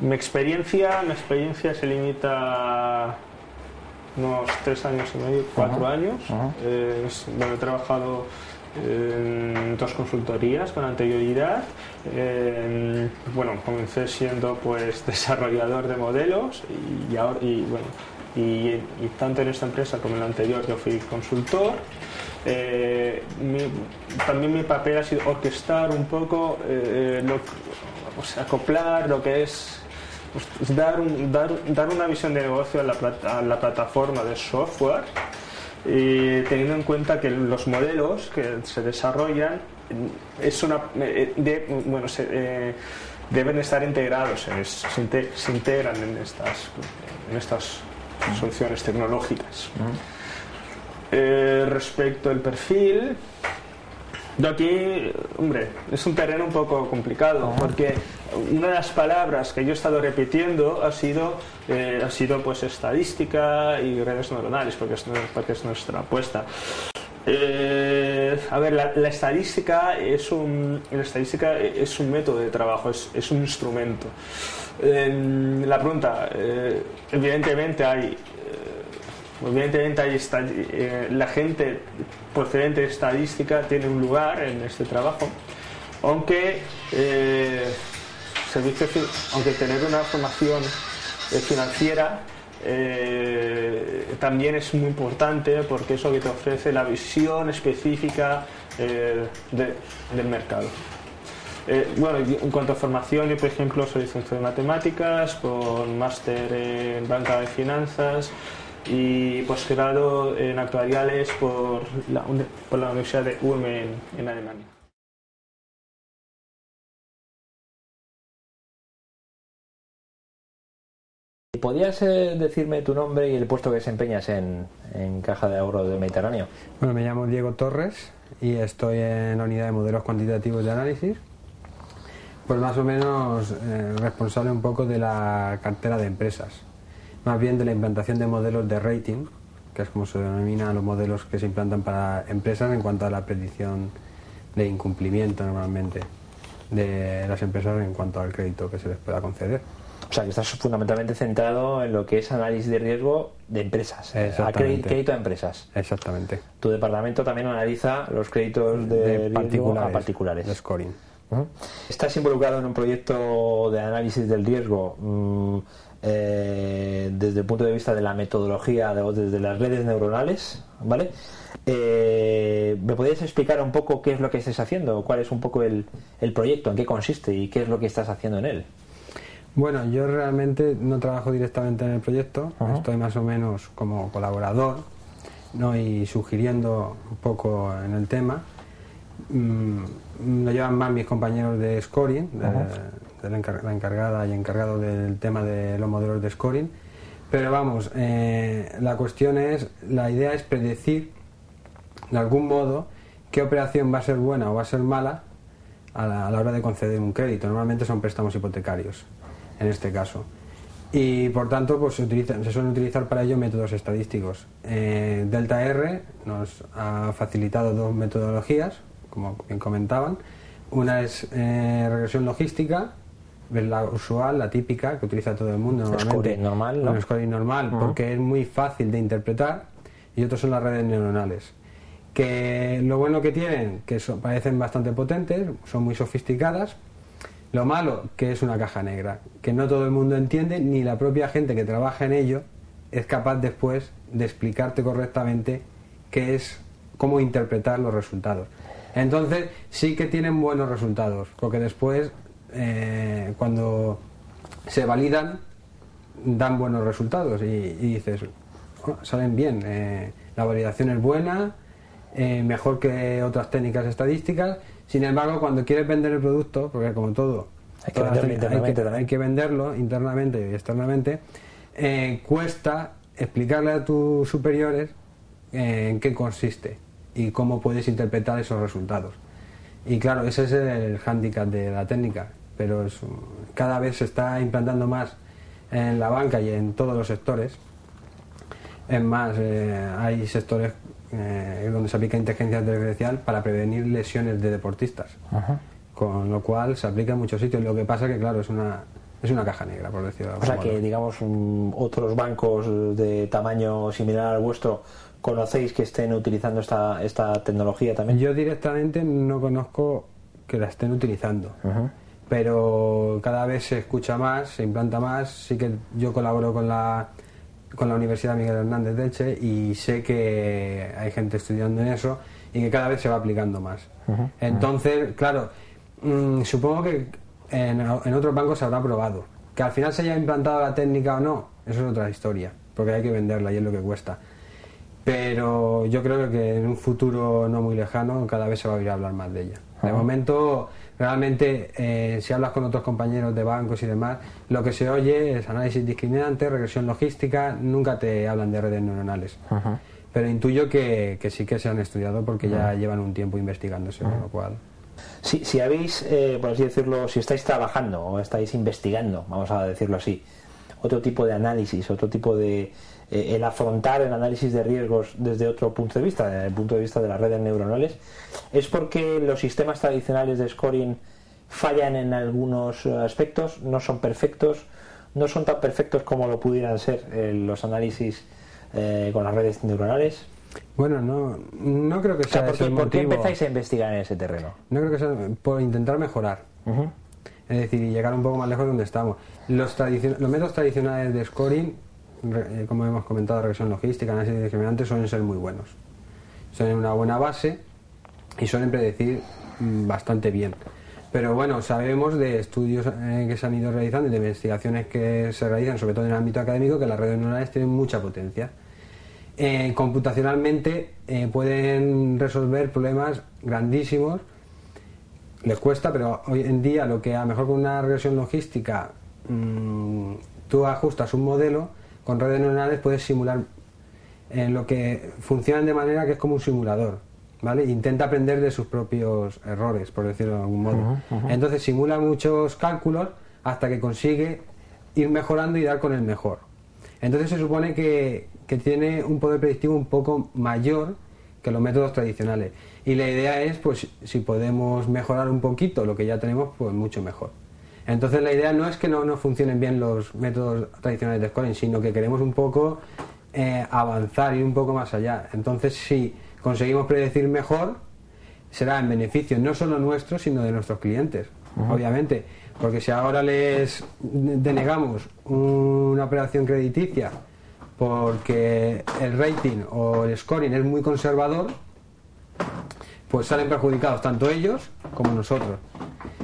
Mi experiencia se limita a unos 3 años y medio, 4 años. Donde he trabajado en 2 consultorías con anterioridad. Comencé siendo pues desarrollador de modelos y tanto en esta empresa como en la anterior yo fui consultor. También mi papel ha sido orquestar un poco, acoplar lo que es dar una visión de negocio a la plataforma de software, teniendo en cuenta que los modelos que se desarrollan deben estar integrados, se integran en estas soluciones tecnológicas. Respecto al perfil, Yo aquí, hombre, es un terreno un poco complicado, porque una de las palabras que yo he estado repitiendo ha sido pues estadística y redes neuronales, porque es nuestra apuesta. A ver, la estadística es un método de trabajo, es un instrumento. La pregunta, evidentemente la gente procedente de estadística tiene un lugar en este trabajo, aunque tener una formación financiera también es muy importante, porque eso que te ofrece la visión específica del mercado. Bueno, en cuanto a formación, yo por ejemplo soy licenciado en matemáticas con máster en banca de finanzas y posgrado en actuariales por la Universidad de Ulm en Alemania. ¿Podrías decirme tu nombre y el puesto que desempeñas en Caja de Ahorro del Mediterráneo? Bueno, me llamo Diego Torres y estoy en la unidad de modelos cuantitativos de análisis, pues más o menos responsable un poco de la cartera de empresas, más bien de la implantación de modelos de rating, que es como se denomina los modelos que se implantan para empresas en cuanto a la predicción de incumplimiento normalmente de las empresas en cuanto al crédito que se les pueda conceder. O sea, que estás fundamentalmente centrado en lo que es análisis de riesgo de empresas, crédito a empresas. Exactamente. Tu departamento también analiza los créditos de riesgo a particulares. De scoring. Estás involucrado en un proyecto de análisis del riesgo desde el punto de vista de la metodología o desde las redes neuronales, ¿vale? ¿Me podrías explicar un poco qué es lo que estás haciendo? ¿Cuál es un poco el proyecto? ¿En qué consiste? ¿Y qué es lo que estás haciendo en él? Bueno, yo realmente no trabajo directamente en el proyecto, estoy más o menos como colaborador, ¿no? Y sugiriendo un poco en el tema. Lo llevan más mis compañeros de scoring, de la encargada y encargado del tema de los modelos de scoring, pero vamos, la idea es predecir de algún modo qué operación va a ser buena o va a ser mala a la hora de conceder un crédito. Normalmente son préstamos hipotecarios en este caso, y por tanto pues se suelen utilizar para ello métodos estadísticos. Delta R nos ha facilitado dos metodologías, como bien comentaban. Una es regresión logística, la usual, la típica que utiliza todo el mundo normalmente, scoring normal, ¿no? Un scoring normal, porque es muy fácil de interpretar, y otros son las redes neuronales, que lo bueno que tienen, que parecen bastante potentes, son muy sofisticadas. Lo malo, que es una caja negra, que no todo el mundo entiende, ni la propia gente que trabaja en ello es capaz después de explicarte correctamente cómo interpretar los resultados. Entonces sí que tienen buenos resultados, porque después cuando se validan dan buenos resultados y dices, salen bien, la validación es buena, mejor que otras técnicas estadísticas. Sin embargo, cuando quieres vender el producto, porque como todo hay que venderlo internamente y externamente, cuesta explicarle a tus superiores en qué consiste y cómo puedes interpretar esos resultados. Y claro, ese es el hándicap de la técnica, pero cada vez se está implantando más en la banca y en todos los sectores. Es más, hay sectores donde se aplica inteligencia artificial para prevenir lesiones de deportistas, con lo cual se aplica en muchos sitios. Lo que pasa que claro, es una caja negra, por decirlo de alguna manera. O sea que digamos otros bancos de tamaño similar al vuestro, ¿conocéis que estén utilizando esta tecnología también? Yo directamente no conozco que la estén utilizando, pero cada vez se escucha más, se implanta más. Sí que yo colaboro con la Universidad Miguel Hernández de Elche y sé que hay gente estudiando en eso y que cada vez se va aplicando más. Entonces, claro, supongo que en otros bancos se habrá probado. Que al final se haya implantado la técnica o no, eso es otra historia, porque hay que venderla y es lo que cuesta. Pero yo creo que en un futuro no muy lejano cada vez se va a oír hablar más de ella. De momento, realmente, si hablas con otros compañeros de bancos y demás, lo que se oye es análisis discriminante, regresión logística, nunca te hablan de redes neuronales. pero intuyo que sí que se han estudiado porque ya llevan un tiempo investigándose, con lo cual... Si habéis, por así decirlo, si estáis trabajando o estáis investigando, vamos a decirlo así, otro tipo de análisis, otro tipo de... el afrontar el análisis de riesgos desde otro punto de vista, desde el punto de vista de las redes neuronales, ¿es porque los sistemas tradicionales de scoring fallan en algunos aspectos, no son perfectos, no son tan perfectos como lo pudieran ser los análisis con las redes neuronales? Bueno, no creo que sea ese el motivo. ¿Por qué empezáis a investigar en ese terreno? No creo que sea por intentar mejorar. Es decir, llegar un poco más lejos de donde estamos. Los métodos tradicionales de scoring, como hemos comentado, regresión logística, análisis de discriminantes, suelen ser muy buenos. Suelen una buena base y suelen predecir bastante bien. Pero bueno, sabemos de estudios que se han ido realizando y de investigaciones que se realizan, sobre todo en el ámbito académico, que las redes neuronales tienen mucha potencia. Computacionalmente pueden resolver problemas grandísimos, les cuesta, pero hoy en día lo que a lo mejor con una regresión logística tú ajustas un modelo, con redes neuronales puedes simular lo que funcionan de manera que es como un simulador, ¿vale? Intenta aprender de sus propios errores, por decirlo de algún modo. Entonces simula muchos cálculos hasta que consigue ir mejorando y dar con el mejor. Entonces se supone que tiene un poder predictivo un poco mayor que los métodos tradicionales. Y la idea es, pues, si podemos mejorar un poquito lo que ya tenemos, pues mucho mejor. Entonces la idea no es que no funcionen bien los métodos tradicionales de scoring, sino que queremos un poco avanzar, ir un poco más allá. Entonces, si conseguimos predecir mejor, será en beneficio no solo nuestro, sino de nuestros clientes, obviamente. Porque si ahora les denegamos una operación crediticia porque el rating o el scoring es muy conservador, pues salen perjudicados tanto ellos como nosotros.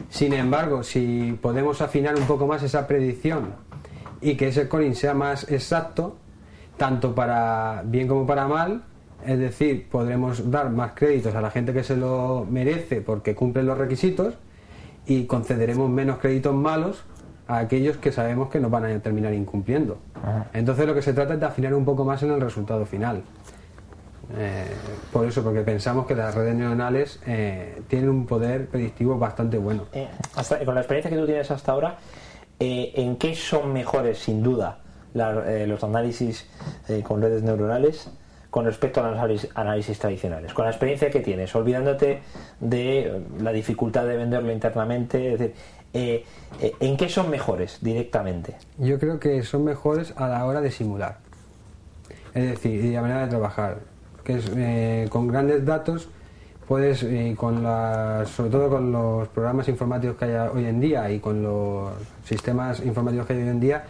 Sin embargo, si podemos afinar un poco más esa predicción y que ese scoring sea más exacto, tanto para bien como para mal, es decir, podremos dar más créditos a la gente que se lo merece porque cumplen los requisitos, y concederemos menos créditos malos a aquellos que sabemos que nos van a terminar incumpliendo. Entonces lo que se trata es de afinar un poco más en el resultado final. Por eso, porque pensamos que las redes neuronales tienen un poder predictivo bastante bueno. Con la experiencia que tú tienes hasta ahora, ¿en qué son mejores, sin duda, los análisis con redes neuronales con respecto a los análisis tradicionales? Con la experiencia que tienes, olvidándote de la dificultad de venderlo internamente, es decir, ¿en qué son mejores directamente? Yo creo que son mejores a la hora de simular, es decir, y la manera de trabajar, que es con grandes datos puedes, sobre todo con los programas informáticos que hay hoy en día y con los sistemas informáticos que hay hoy en día,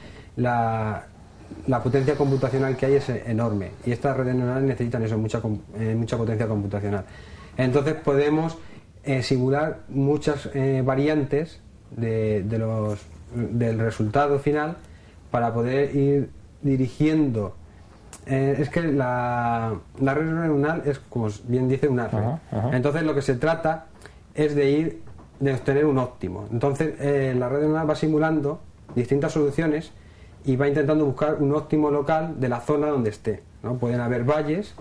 la potencia computacional que hay es enorme, y estas redes neuronales necesitan eso, mucha potencia computacional. Entonces podemos simular muchas variantes del resultado final para poder ir dirigiendo. Es que la red neuronal es, como bien dice, una red. Entonces lo que se trata es de obtener un óptimo. Entonces la red neuronal va simulando distintas soluciones y va intentando buscar un óptimo local de la zona donde esté, ¿no? Pueden haber valles,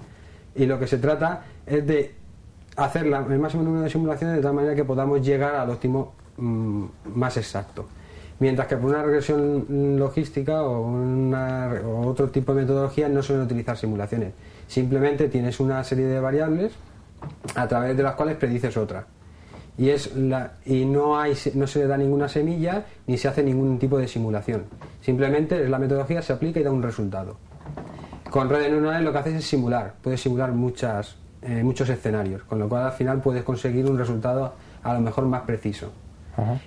y lo que se trata es de hacer el máximo número de simulaciones de tal manera que podamos llegar al óptimo más exacto. Mientras que por una regresión logística o otro tipo de metodología no suelen utilizar simulaciones. Simplemente tienes una serie de variables a través de las cuales predices otra. Y no se le da ninguna semilla ni se hace ningún tipo de simulación. Simplemente la metodología se aplica y da un resultado. Con redes neuronales lo que haces es simular. Puedes simular muchos escenarios, con lo cual al final puedes conseguir un resultado a lo mejor más preciso.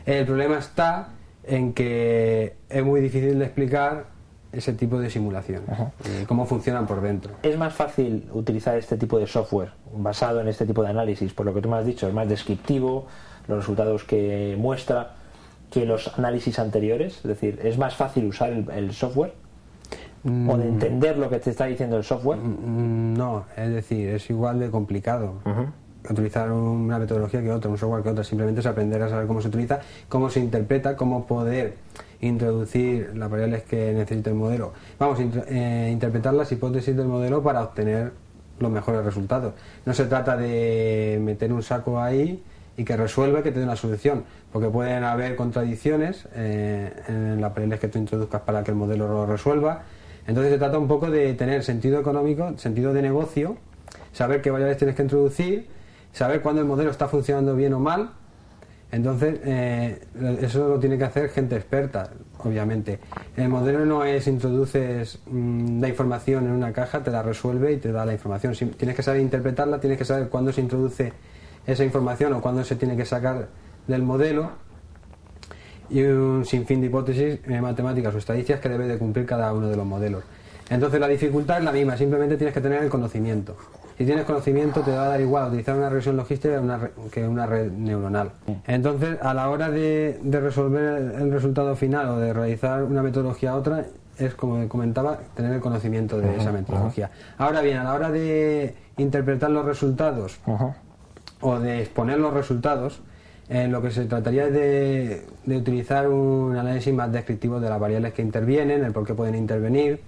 El problema está en que es muy difícil de explicar ese tipo de simulación, cómo funcionan por dentro. ¿Es más fácil utilizar este tipo de software basado en este tipo de análisis? Por lo que tú me has dicho, es más descriptivo, los resultados que muestra, que los análisis anteriores. Es decir, ¿es más fácil usar el software? ¿O de entender lo que te está diciendo el software? No, es decir, es igual de complicado utilizar una metodología que otra, un software que otra. Simplemente es aprender a saber cómo se utiliza, cómo se interpreta, cómo poder introducir las variables que necesita el modelo. Vamos, interpretar las hipótesis del modelo para obtener los mejores resultados. No se trata de meter un saco ahí y que resuelva, que te dé una solución, porque pueden haber contradicciones en las variables que tú introduzcas para que el modelo lo resuelva. Entonces se trata un poco de tener sentido económico, sentido de negocio, saber qué variables tienes que introducir, saber cuándo el modelo está funcionando bien o mal. Entonces eso lo tiene que hacer gente experta, obviamente. El modelo no es introduces la información en una caja, te la resuelve y te da la información. Tienes que saber interpretarla, tienes que saber cuándo se introduce esa información o cuándo se tiene que sacar del modelo, y un sinfín de hipótesis matemáticas o estadísticas que debe de cumplir cada uno de los modelos. Entonces la dificultad es la misma, simplemente tienes que tener el conocimiento. Si tienes conocimiento te va a dar igual utilizar una regresión logística que una red neuronal. Entonces a la hora de resolver el resultado final o de realizar una metodología a otra, es como comentaba, tener el conocimiento de esa metodología. Ahora bien, a la hora de interpretar los resultados o de exponer los resultados, lo que se trataría es de utilizar un análisis más descriptivo de las variables que intervienen, el por qué pueden intervenir,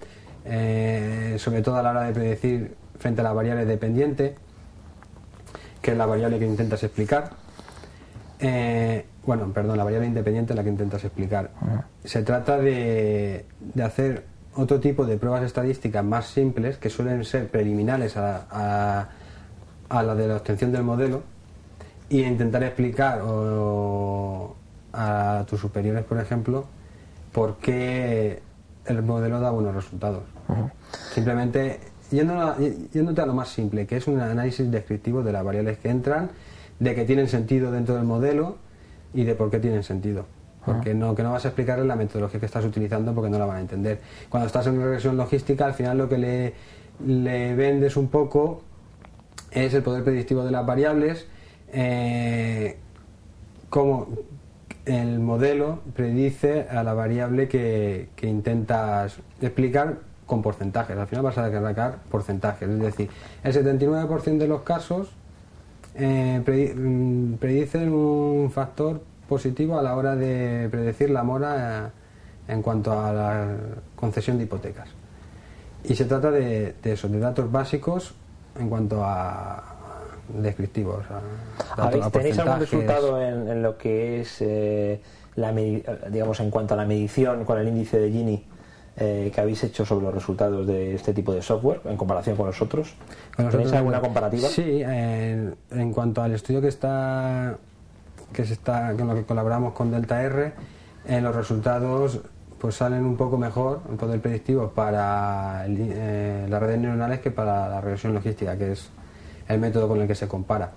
sobre todo a la hora de predecir frente a la variable dependiente, que es la variable que intentas explicar. La variable independiente es la que intentas explicar. Se trata de hacer otro tipo de pruebas estadísticas más simples, que suelen ser preliminares a la de la obtención del modelo, y intentar explicar a tus superiores, por ejemplo, por qué el modelo da buenos resultados. Simplemente yéndote a lo más simple, que es un análisis descriptivo de las variables que entran, de que tienen sentido dentro del modelo y de por qué tienen sentido. Porque que no vas a explicarles la metodología que estás utilizando, porque no la van a entender. Cuando estás en regresión logística, al final lo que le vendes un poco es el poder predictivo de las variables, cómo el modelo predice a la variable que intentas explicar con porcentajes. Al final vas a sacar porcentajes, es decir, el 79% de los casos predicen un factor positivo a la hora de predecir la mora en cuanto a la concesión de hipotecas. Y se trata de eso, de datos básicos en cuanto a descriptivos. ¿Tenéis algún resultado en lo que es digamos, en cuanto a la medición con el índice de Gini que habéis hecho sobre los resultados de este tipo de software en comparación con los otros? ¿Tenéis alguna comparativa? Sí, en cuanto al estudio con lo que colaboramos con Delta R, los resultados pues salen un poco mejor, un poder predictivo para las redes neuronales que para la regresión logística, que es el método con el que se compara.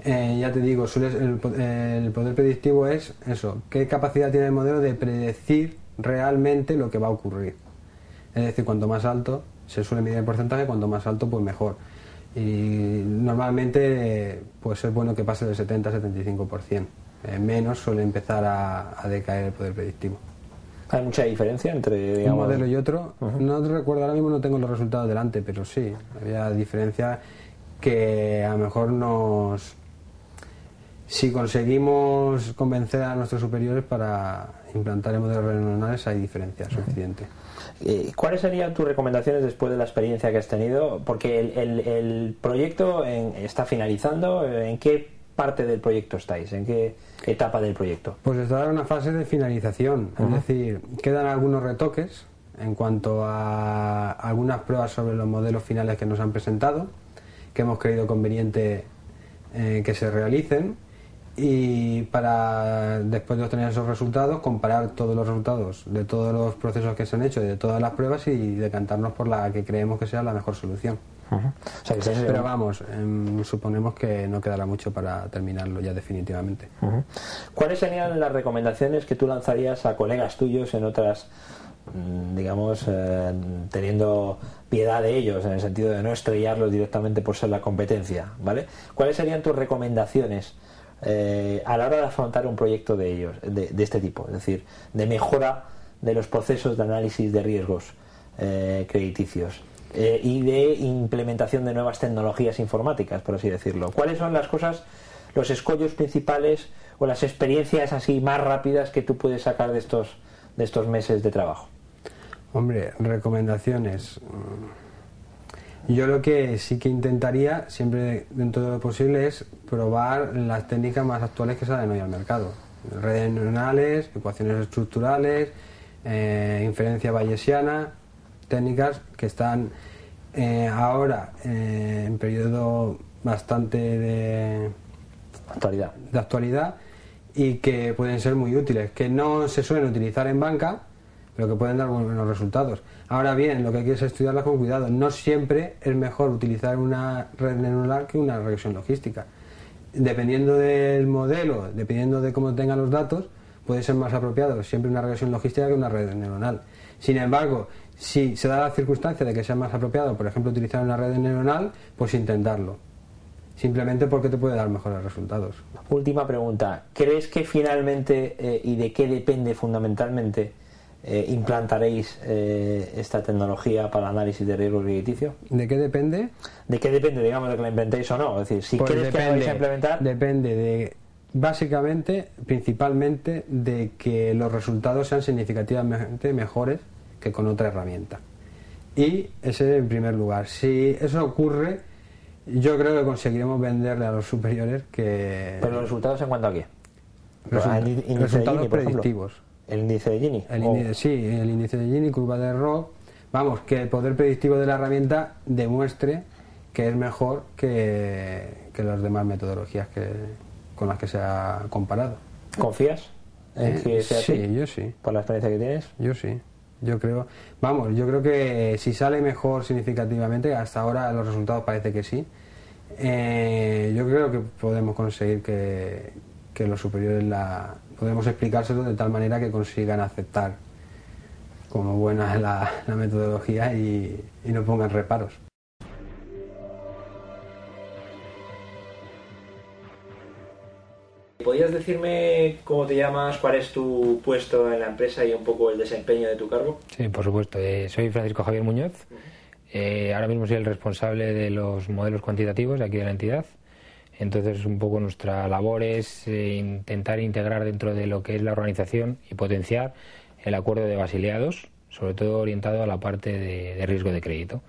Ya te digo, el poder predictivo es eso, qué capacidad tiene el modelo de predecir realmente lo que va a ocurrir. Es decir, cuanto más alto se suele medir el porcentaje, cuanto más alto pues mejor. Y normalmente pues es bueno que pase del 70-75%. Menos suele empezar a decaer el poder predictivo. ¿Hay mucha diferencia entre, digamos, un modelo y otro? No recuerdo, ahora mismo no tengo los resultados delante, pero sí, había diferencia que a lo mejor si conseguimos convencer a nuestros superiores para implantar el modelo de redes neuronales, hay diferencia suficiente. ¿Cuáles serían tus recomendaciones después de la experiencia que has tenido? Porque el proyecto está finalizando. ¿En qué parte del proyecto estáis? ¿En qué etapa del proyecto? Pues está en una fase de finalización, es decir, quedan algunos retoques en cuanto a algunas pruebas sobre los modelos finales que nos han presentado, que hemos creído conveniente que se realicen, y para después de obtener esos resultados comparar todos los resultados de todos los procesos que se han hecho y de todas las pruebas y decantarnos por la que creemos que sea la mejor solución. O sea, pero vamos, suponemos que no quedará mucho para terminarlo ya definitivamente. ¿Cuáles serían las recomendaciones que tú lanzarías a colegas tuyos en otras, digamos, teniendo piedad de ellos, en el sentido de no estrellarlos directamente por ser la competencia, ¿vale? ¿Cuáles serían tus recomendaciones a la hora de afrontar un proyecto de ellos, de este tipo, es decir, de mejora de los procesos de análisis de riesgos crediticios y de implementación de nuevas tecnologías informáticas, por así decirlo? ¿Cuáles son las cosas, los escollos principales o las experiencias así más rápidas que tú puedes sacar de estos meses de trabajo? Hombre, recomendaciones. Yo lo que sí que intentaría, siempre dentro de lo posible, es probar las técnicas más actuales que salen hoy al mercado. Redes neuronales, ecuaciones estructurales, inferencia bayesiana, técnicas que están ahora en periodo bastante de actualidad y que pueden ser muy útiles, que no se suelen utilizar en banca, pero que pueden dar buenos resultados. Ahora bien, lo que hay que es estudiarlas con cuidado. No siempre es mejor utilizar una red neuronal que una regresión logística. Dependiendo del modelo, dependiendo de cómo tengan los datos, puede ser más apropiado siempre una regresión logística que una red neuronal. Sin embargo, si se da la circunstancia de que sea más apropiado, por ejemplo, utilizar una red neuronal, pues intentarlo. Simplemente porque te puede dar mejores resultados. Última pregunta. ¿Crees que finalmente, y de qué depende fundamentalmente, implantaréis esta tecnología para el análisis de riesgo crediticio? ¿De qué depende? ¿De qué depende, digamos, de que la implantéis o no? Es decir, si pues crees que la vais a implementar... Depende de, básicamente, principalmente, de que los resultados sean significativamente mejores que con otra herramienta. Y ese en primer lugar. Si eso ocurre, yo creo que conseguiremos venderle a los superiores que... ¿Pero los resultados en cuanto a qué? Resultados Gini, predictivos. ¿El índice de Gini? Sí, el índice de Gini, curva de error. Vamos, que el poder predictivo de la herramienta demuestre que es mejor que las demás metodologías con las que se ha comparado. ¿Confías en que sea así? Sí, yo sí. ¿Por la experiencia que tienes? Yo sí. Yo creo que si sale mejor significativamente, hasta ahora los resultados parece que sí. Yo creo que podemos conseguir que los superiores podemos explicárselo de tal manera que consigan aceptar como buena la metodología y no pongan reparos. ¿Podrías decirme cómo te llamas, cuál es tu puesto en la empresa y un poco el desempeño de tu cargo? Sí, por supuesto. Soy Francisco Javier Muñoz. Ahora mismo soy el responsable de los modelos cuantitativos aquí de la entidad. Entonces, un poco nuestra labor es intentar integrar dentro de lo que es la organización y potenciar el acuerdo de Basileados, sobre todo orientado a la parte de riesgo de crédito.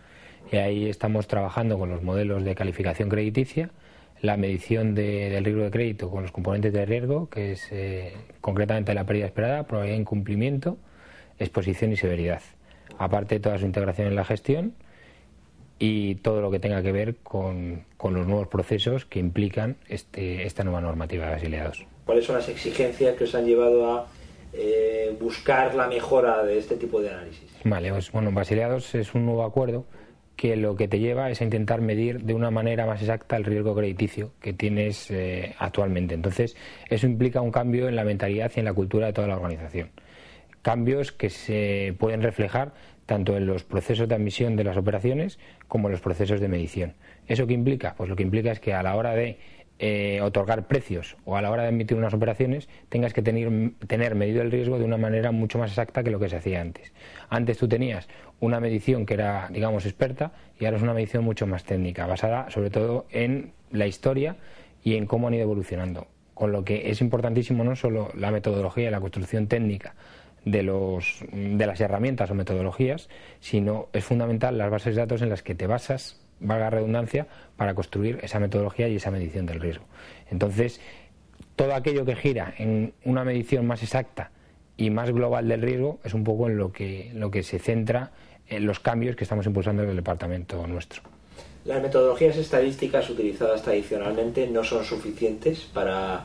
Y ahí estamos trabajando con los modelos de calificación crediticia, la medición del riesgo de crédito con los componentes de riesgo, que es concretamente la pérdida esperada, probabilidad de incumplimiento, exposición y severidad. Aparte de toda su integración en la gestión y todo lo que tenga que ver con los nuevos procesos que implican esta nueva normativa de Basileados. ¿Cuáles son las exigencias que os han llevado a buscar la mejora de este tipo de análisis? Vale, pues bueno, Basileados es un nuevo acuerdo que lo que te lleva es a intentar medir de una manera más exacta el riesgo crediticio que tienes actualmente. Entonces, eso implica un cambio en la mentalidad y en la cultura de toda la organización. Cambios que se pueden reflejar tanto en los procesos de admisión de las operaciones como en los procesos de medición. ¿Eso qué implica? Pues lo que implica es que a la hora de otorgar precios o a la hora de emitir unas operaciones tengas que tener medido el riesgo de una manera mucho más exacta que lo que se hacía antes. Antes tú tenías una medición que era, digamos, experta y ahora es una medición mucho más técnica, basada sobre todo en la historia y en cómo han ido evolucionando. Con lo que es importantísimo no solo la metodología y la construcción técnica de las herramientas o metodologías, sino es fundamental las bases de datos en las que te basas, valga la redundancia, para construir esa metodología y esa medición del riesgo. Entonces, todo aquello que gira en una medición más exacta y más global del riesgo es un poco en lo que se centra en los cambios que estamos impulsando en el departamento nuestro. Las metodologías estadísticas utilizadas tradicionalmente no son suficientes para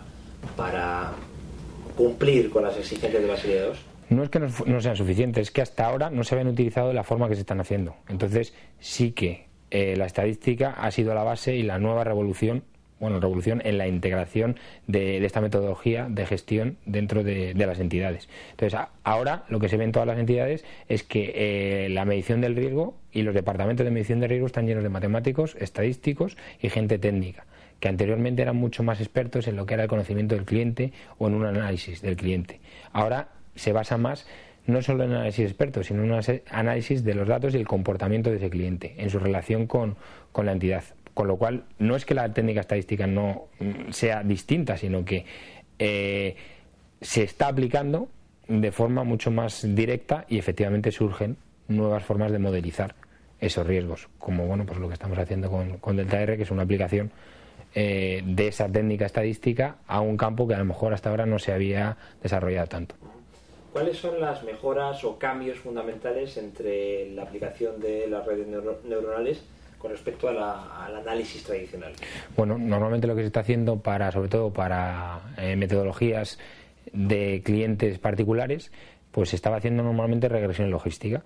cumplir con las exigencias de Basileados. No es que no sean suficientes, es que hasta ahora no se habían utilizado de la forma que se están haciendo. Entonces, sí que la estadística ha sido la base y la nueva revolución en la integración de esta metodología de gestión dentro de las entidades. Entonces, ahora lo que se ve en todas las entidades es que la medición del riesgo y los departamentos de medición de riesgo están llenos de matemáticos, estadísticos y gente técnica, que anteriormente eran mucho más expertos en lo que era el conocimiento del cliente o en un análisis del cliente. Ahora se basa más no solo en análisis expertos, sino en un análisis de los datos y el comportamiento de ese cliente en su relación con la entidad. Con lo cual, no es que la técnica estadística no sea distinta, sino que se está aplicando de forma mucho más directa y efectivamente surgen nuevas formas de modelizar esos riesgos, como bueno, pues lo que estamos haciendo con Delta R, que es una aplicación de esa técnica estadística a un campo que a lo mejor hasta ahora no se había desarrollado tanto. ¿Cuáles son las mejoras o cambios fundamentales entre la aplicación de las redes neuronales con respecto al análisis tradicional? Bueno, normalmente lo que se está haciendo sobre todo para metodologías de clientes particulares, pues se estaba haciendo normalmente regresión logística.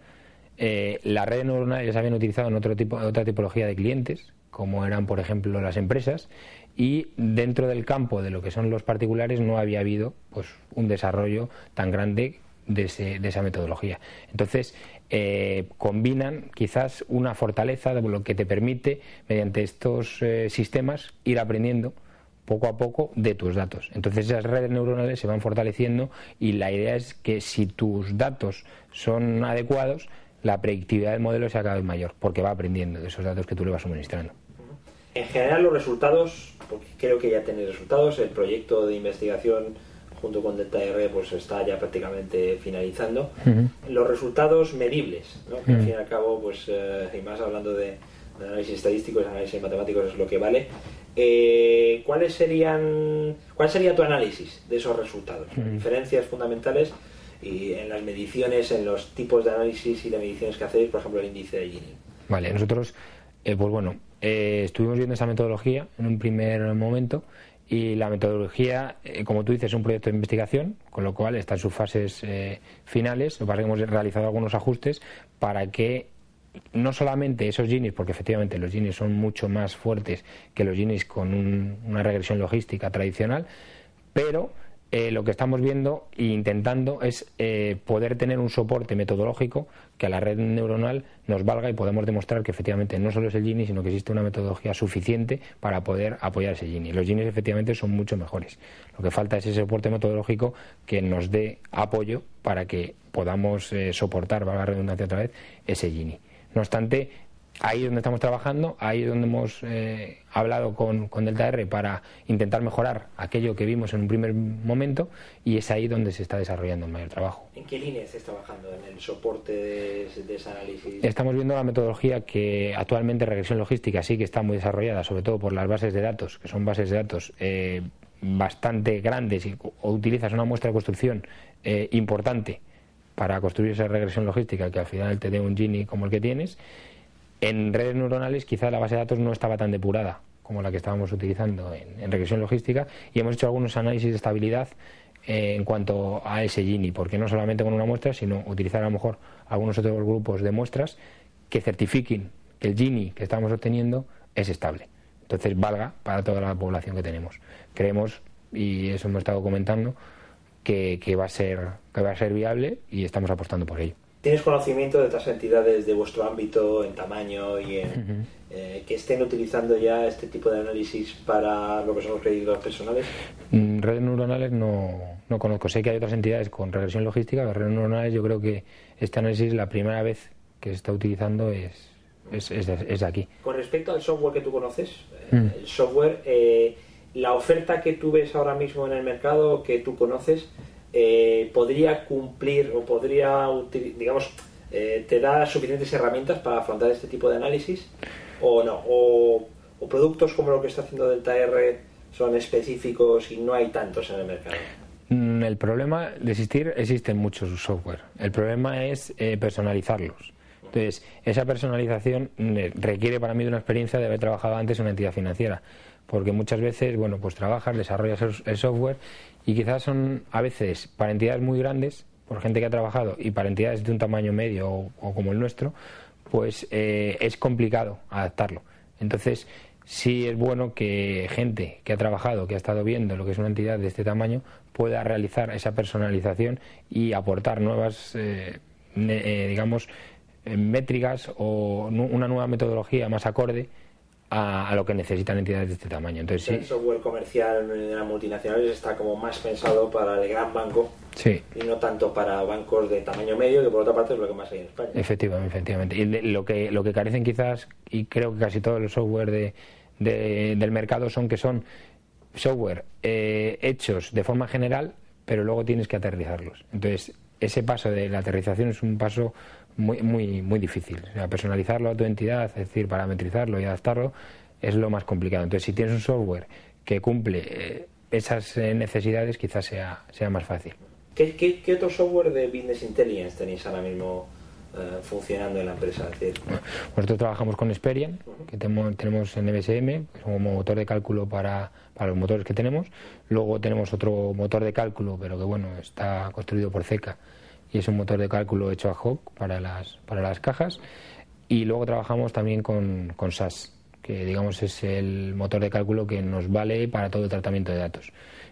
Las redes neuronales ya se habían utilizado en otra tipología de clientes, como eran, por ejemplo, las empresas, y dentro del campo de lo que son los particulares no había habido pues un desarrollo tan grande de esa metodología. Entonces, combinan quizás una fortaleza de lo que te permite, mediante estos sistemas, ir aprendiendo poco a poco de tus datos. Entonces esas redes neuronales se van fortaleciendo y la idea es que si tus datos son adecuados, la predictividad del modelo sea cada vez mayor, porque va aprendiendo de esos datos que tú le vas suministrando. En general los resultados, porque creo que ya tenéis resultados, el proyecto de investigación junto con Delta R pues está ya prácticamente finalizando. Los resultados medibles, ¿no? Que al fin y al cabo, pues y más hablando de análisis estadístico, análisis matemáticos es lo que vale. ¿Cuál sería tu análisis de esos resultados? Diferencias fundamentales y en las mediciones, en los tipos de análisis y de mediciones que hacéis, por ejemplo el índice de Gini. Vale, nosotros estuvimos viendo esa metodología en un primer momento, y la metodología, como tú dices, es un proyecto de investigación, con lo cual está en sus fases finales. Lo que pasa es que hemos realizado algunos ajustes para que no solamente esos Ginis, porque efectivamente los Ginis son mucho más fuertes que los Ginis con una regresión logística tradicional, pero lo que estamos viendo e intentando es poder tener un soporte metodológico que a la red neuronal nos valga y podemos demostrar que efectivamente no solo es el Gini, sino que existe una metodología suficiente para poder apoyar ese Gini. Los Ginis efectivamente son mucho mejores. Lo que falta es ese soporte metodológico que nos dé apoyo para que podamos soportar, valga la redundancia otra vez, ese Gini. No obstante, ahí es donde estamos trabajando, ahí es donde hemos hablado con Delta R para intentar mejorar aquello que vimos en un primer momento, y es ahí donde se está desarrollando el mayor trabajo. ¿En qué línea estáis trabajando? ¿En el soporte de ese análisis? Estamos viendo la metodología que actualmente regresión logística sí que está muy desarrollada, sobre todo por las bases de datos, que son bases de datos bastante grandes, o utilizas una muestra de construcción importante para construir esa regresión logística que al final te dé un Gini como el que tienes. En redes neuronales quizás la base de datos no estaba tan depurada como la que estábamos utilizando en regresión logística, y hemos hecho algunos análisis de estabilidad en cuanto a ese Gini, porque no solamente con una muestra, sino utilizar a lo mejor algunos otros grupos de muestras que certifiquen que el Gini que estamos obteniendo es estable. Entonces valga para toda la población que tenemos. Creemos, y eso hemos estado comentando, que va a ser viable, y estamos apostando por ello. ¿Tienes conocimiento de otras entidades de vuestro ámbito en tamaño y que estén utilizando ya este tipo de análisis para lo que son los créditos personales? Redes neuronales no conozco. Sé que hay otras entidades con regresión logística. Las redes neuronales, yo creo que este análisis, la primera vez que se está utilizando es de aquí. Con respecto al software que tú conoces, el software, la oferta que tú ves ahora mismo en el mercado, que tú conoces, podría cumplir o podría, digamos, te da suficientes herramientas para afrontar este tipo de análisis, o no, o productos como lo que está haciendo Delta R son específicos y no hay tantos en el mercado. El problema de existen muchos software. El problema es personalizarlos. Entonces, esa personalización requiere para mí de una experiencia de haber trabajado antes en una entidad financiera, porque muchas veces, bueno, pues trabajas, desarrollas el software, y quizás son a veces para entidades muy grandes, por gente que ha trabajado, y para entidades de un tamaño medio o como el nuestro, pues es complicado adaptarlo. Entonces, sí es bueno que gente que ha trabajado, que ha estado viendo lo que es una entidad de este tamaño, pueda realizar esa personalización y aportar nuevas, digamos, métricas o una nueva metodología más acorde a lo que necesitan entidades de este tamaño. Entonces, el software comercial de las multinacionales está como más pensado para el gran banco, sí, y no tanto para bancos de tamaño medio, que por otra parte es lo que más hay en España. Efectivamente. Y lo que carecen quizás, y creo que casi todos los software del mercado, son software hechos de forma general, pero luego tienes que aterrizarlos. Entonces, ese paso de la aterrización es un paso muy difícil. O sea, personalizarlo a tu entidad, es decir, parametrizarlo y adaptarlo, es lo más complicado. Entonces, si tienes un software que cumple esas necesidades, quizás sea más fácil. ¿Qué otro software de Business Intelligence tenéis ahora mismo funcionando en la empresa? Es decir, nosotros trabajamos con Experian, que tenemos en MSM, que es un motor de cálculo para los motores que tenemos. Luego tenemos otro motor de cálculo, pero que bueno, está construido por Ceca y es un motor de cálculo hecho ad hoc para las cajas. Y luego trabajamos también con SAS, que digamos es el motor de cálculo que nos vale para todo el tratamiento de datos.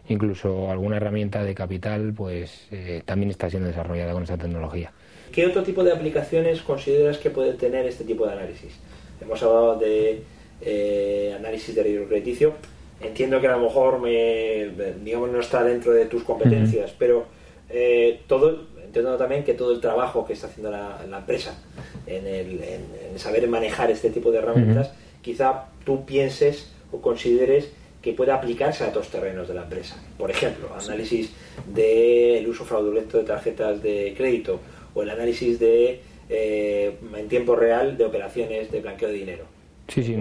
Incluso alguna herramienta de capital pues también está siendo desarrollada con esta tecnología. ¿Qué otro tipo de aplicaciones consideras que puede tener este tipo de análisis? Hemos hablado de análisis de riesgo crediticio. Entiendo que a lo mejor no está dentro de tus competencias, pero entiendo también que todo el trabajo que está haciendo la empresa en saber manejar este tipo de herramientas, quizá tú pienses o consideres que puede aplicarse a otros terrenos de la empresa. Por ejemplo, análisis del uso fraudulento de tarjetas de crédito o el análisis en tiempo real de operaciones de blanqueo de dinero. Sí,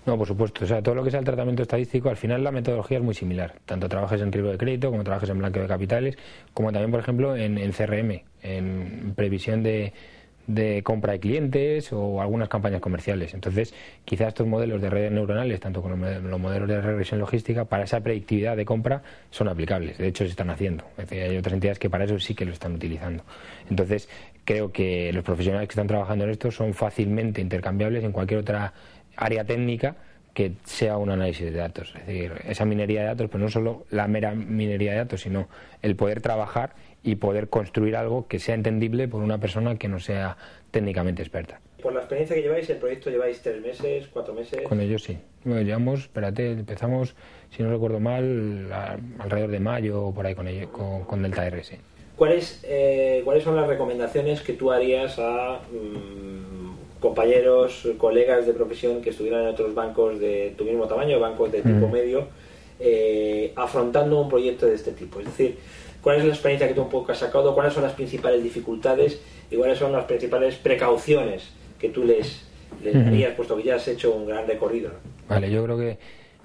no, por supuesto. O sea, todo lo que sea el tratamiento estadístico, al final la metodología es muy similar. Tanto trabajes en riesgo de crédito, como trabajes en blanqueo de capitales, como también, por ejemplo, en CRM, en previsión de compra de clientes o algunas campañas comerciales. Entonces, quizás estos modelos de redes neuronales, tanto como los modelos de regresión logística, para esa predictividad de compra son aplicables. De hecho, se están haciendo. Es decir, hay otras entidades que para eso sí que lo están utilizando. Entonces, creo que los profesionales que están trabajando en esto son fácilmente intercambiables en cualquier otra área técnica que sea un análisis de datos. Es decir, esa minería de datos, pero no solo la mera minería de datos, sino el poder trabajar y poder construir algo que sea entendible por una persona que no sea técnicamente experta. Por la experiencia que lleváis, ¿el proyecto lleváis 3 meses, 4 meses? Con ellos sí. Bueno, empezamos, si no recuerdo mal, alrededor de mayo o por ahí con Delta R, sí. ¿Cuáles son las recomendaciones que tú harías a compañeros, colegas de profesión que estuvieran en otros bancos de tu mismo tamaño, bancos de tipo medio, afrontando un proyecto de este tipo? Es decir, ¿cuál es la experiencia que tú un poco has sacado? ¿Cuáles son las principales dificultades? ¿Y cuáles son las principales precauciones que tú les darías, puesto que ya has hecho un gran recorrido? Vale, yo creo que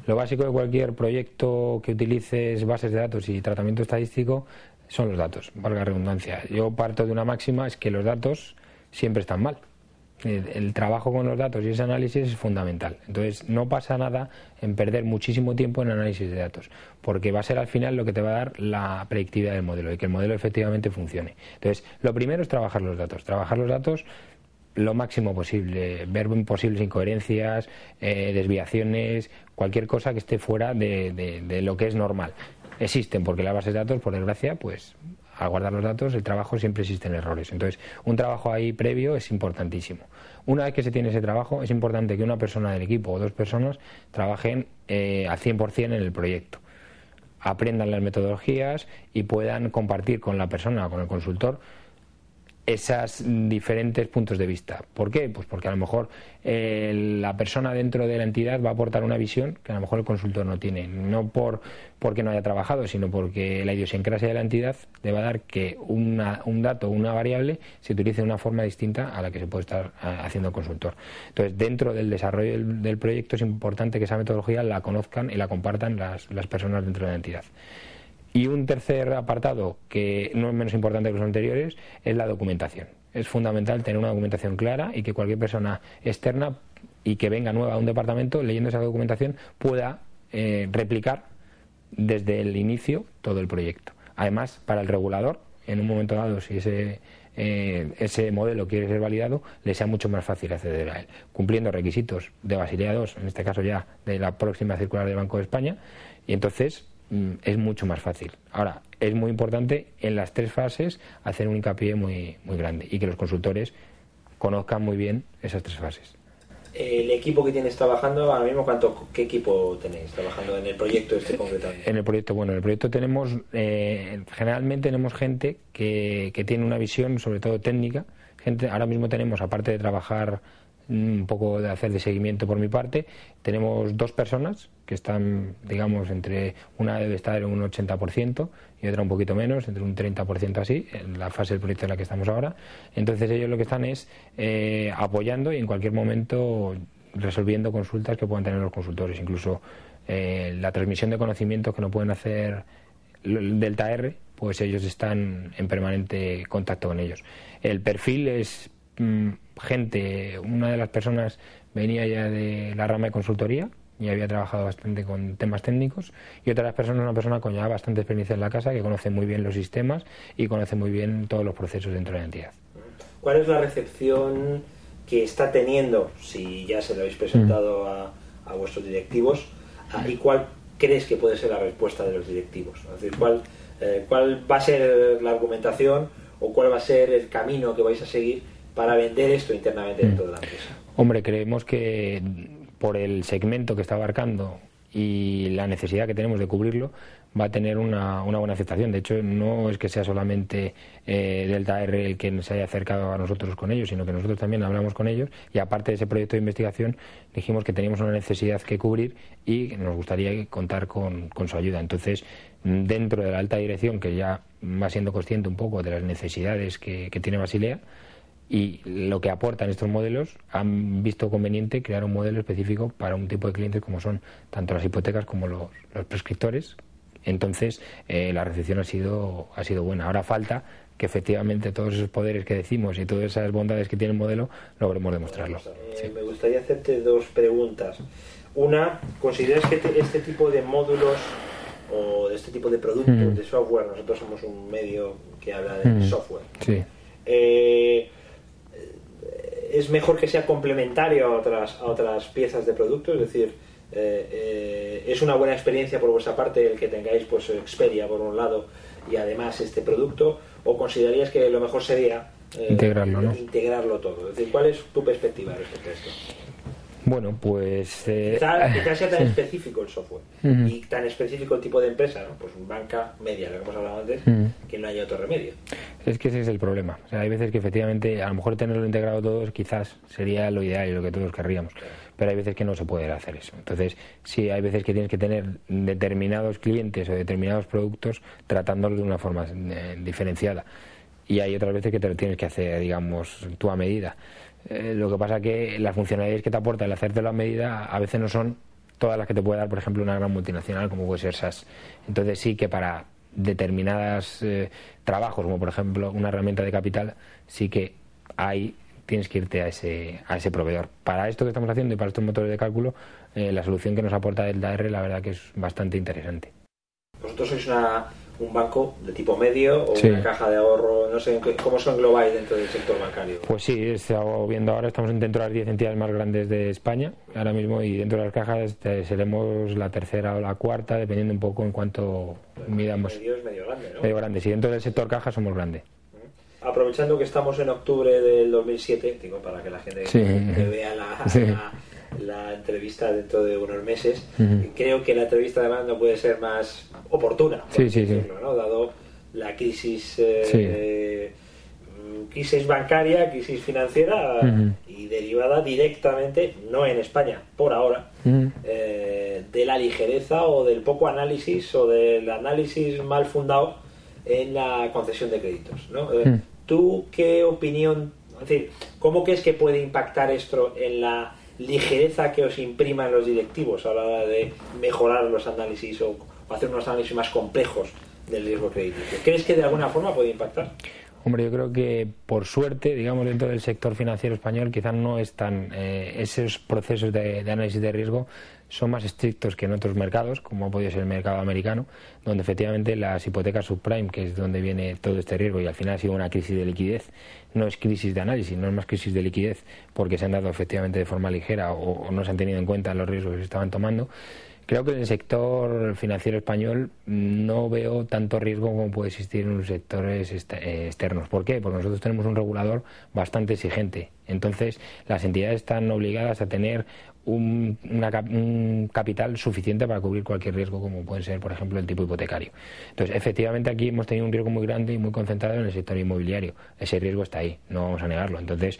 lo básico de cualquier proyecto que utilices bases de datos y tratamiento estadístico son los datos, valga la redundancia. Yo parto de una máxima, es que los datos siempre están mal. El trabajo con los datos y ese análisis es fundamental. Entonces no pasa nada en perder muchísimo tiempo en análisis de datos, porque va a ser al final lo que te va a dar la predictividad del modelo y que el modelo efectivamente funcione. Entonces lo primero es trabajar los datos lo máximo posible, ver posibles incoherencias, desviaciones, cualquier cosa que esté fuera de lo que es normal. Existen, porque las bases de datos, por desgracia, pues al guardar los datos, el trabajo siempre existen errores. Entonces, un trabajo ahí previo es importantísimo. Una vez que se tiene ese trabajo, es importante que una persona del equipo o 2 personas trabajen al 100% en el proyecto. Aprendan las metodologías y puedan compartir con la persona, con el consultor, esos diferentes puntos de vista. ¿Por qué? Pues porque a lo mejor la persona dentro de la entidad va a aportar una visión que a lo mejor el consultor no tiene, no porque no haya trabajado, sino porque la idiosincrasia de la entidad le va a dar que un dato, una variable, se utilice de una forma distinta a la que se puede estar haciendo el consultor. Entonces, dentro del desarrollo del proyecto es importante que esa metodología la conozcan y la compartan las personas dentro de la entidad. Y un tercer apartado, que no es menos importante que los anteriores, es la documentación. Es fundamental tener una documentación clara y que cualquier persona externa y que venga nueva a un departamento, leyendo esa documentación, pueda replicar desde el inicio todo el proyecto. Además, para el regulador, en un momento dado, si ese modelo quiere ser validado, le sea mucho más fácil acceder a él, cumpliendo requisitos de Basilea II, en este caso ya de la próxima circular del Banco de España, y entonces es mucho más fácil. Ahora, es muy importante en las 3 fases hacer un hincapié muy grande y que los consultores conozcan muy bien esas 3 fases. El equipo que tienes trabajando ahora mismo, ¿qué equipo tenéis trabajando en el proyecto este concretamente? En el proyecto tenemos, generalmente tenemos gente que tiene una visión sobre todo técnica. Ahora mismo tenemos, aparte de trabajar un poco de hacer de seguimiento por mi parte. Tenemos 2 personas que están, digamos, una debe estar en un 80% y otra un poquito menos, entre un 30% así, en la fase del proyecto en la que estamos ahora. Entonces ellos lo que están es apoyando y en cualquier momento resolviendo consultas que puedan tener los consultores, incluso la transmisión de conocimientos que no pueden hacer Delta R, pues ellos están en permanente contacto con ellos. El perfil es gente, una de las personas venía ya de la rama de consultoría y había trabajado bastante con temas técnicos, y otra de las personas, una persona con ya bastante experiencia en la casa, que conoce muy bien los sistemas y conoce muy bien todos los procesos dentro de la entidad. ¿Cuál es la recepción que está teniendo, si ya se lo habéis presentado a vuestros directivos, y cuál crees que puede ser la respuesta de los directivos? Es decir, ¿cuál va a ser la argumentación o cuál va a ser el camino que vais a seguir para vender esto internamente dentro de la empresa? Hombre, creemos que por el segmento que está abarcando y la necesidad que tenemos de cubrirlo, va a tener una buena aceptación. De hecho, no es que sea solamente Delta R el que se haya acercado a nosotros con ellos, sino que nosotros también hablamos con ellos, y aparte de ese proyecto de investigación dijimos que teníamos una necesidad que cubrir y nos gustaría contar con su ayuda. Entonces, dentro de la alta dirección, que ya va siendo consciente un poco de las necesidades que tiene Basilea y lo que aportan estos modelos, han visto conveniente crear un modelo específico para un tipo de clientes como son tanto las hipotecas como los prescriptores. Entonces, la recepción ha sido buena. Ahora falta que efectivamente todos esos poderes que decimos y todas esas bondades que tiene el modelo logremos demostrarlo. Sí. Me gustaría hacerte 2 preguntas. Una, ¿consideras que este tipo de módulos o de este tipo de productos de software, nosotros somos un medio que habla de software, sí, es mejor que sea complementario a otras piezas de producto? Es decir, es una buena experiencia por vuestra parte el que tengáis pues Xperia por un lado y además este producto, o considerarías que lo mejor sería integrarlo, ¿no? Integrarlo todo? Es decir, ¿cuál es tu perspectiva respecto a esto? Bueno, pues quizás sea tan específico el software y tan específico el tipo de empresa, ¿no? Pues banca media, lo que hemos hablado antes, que no haya otro remedio. Es que ese es el problema. O sea, hay veces que efectivamente a lo mejor tenerlo integrado todos quizás sería lo ideal y lo que todos querríamos, pero hay veces que no se puede hacer eso. Entonces, sí, hay veces que tienes que tener determinados clientes o determinados productos tratándolos de una forma diferenciada, y hay otras veces que te lo tienes que hacer, digamos, tú a medida. Lo que pasa que las funcionalidades que te aporta el hacértelo a medida a veces no son todas las que te puede dar, por ejemplo, una gran multinacional como puede ser SAS. Entonces sí que para determinados trabajos, como por ejemplo una herramienta de capital, sí que tienes que irte a ese proveedor. Para esto que estamos haciendo y para estos motores de cálculo, la solución que nos aporta Delta R, la verdad que es bastante interesante. Vosotros sois un banco de tipo medio o sí, una caja de ahorro, no sé cómo os englobáis dentro del sector bancario. Pues sí, estamos viendo ahora, estamos dentro de las 10 entidades más grandes de España ahora mismo, y dentro de las cajas seremos la tercera o la cuarta, dependiendo un poco en cuánto midamos. Medio es medio grande, ¿no? Medio grande, sí, dentro del sector caja somos grande. Aprovechando que estamos en octubre del 2007, digo, para que la gente que vea la entrevista dentro de unos meses, creo que la entrevista además no puede ser más oportuna, ¿no? Dado la crisis crisis bancaria, crisis financiera y derivada directamente, no en España por ahora, de la ligereza o del poco análisis o del análisis mal fundado en la concesión de créditos, ¿no? ¿Tú qué opinión, es decir, cómo crees que puede impactar esto en la ligereza que os impriman los directivos a la hora de mejorar los análisis o hacer unos análisis más complejos del riesgo crediticio? ¿Crees que de alguna forma puede impactar? Hombre, yo creo que por suerte, digamos, dentro del sector financiero español quizás no están esos procesos de análisis de riesgo son más estrictos que en otros mercados, como ha podido ser el mercado americano, donde efectivamente las hipotecas subprime, que es donde viene todo este riesgo, y al final ha sido una crisis de liquidez, no es crisis de análisis, no es más crisis de liquidez, porque se han dado efectivamente de forma ligera o no se han tenido en cuenta los riesgos que se estaban tomando. Creo que en el sector financiero español no veo tanto riesgo como puede existir en los sectores externos. ¿Por qué? Porque nosotros tenemos un regulador bastante exigente. Entonces, las entidades están obligadas a tener un capital suficiente para cubrir cualquier riesgo, como puede ser, por ejemplo, el tipo hipotecario. Entonces, efectivamente, aquí hemos tenido un riesgo muy grande y muy concentrado en el sector inmobiliario. Ese riesgo está ahí, no vamos a negarlo. Entonces,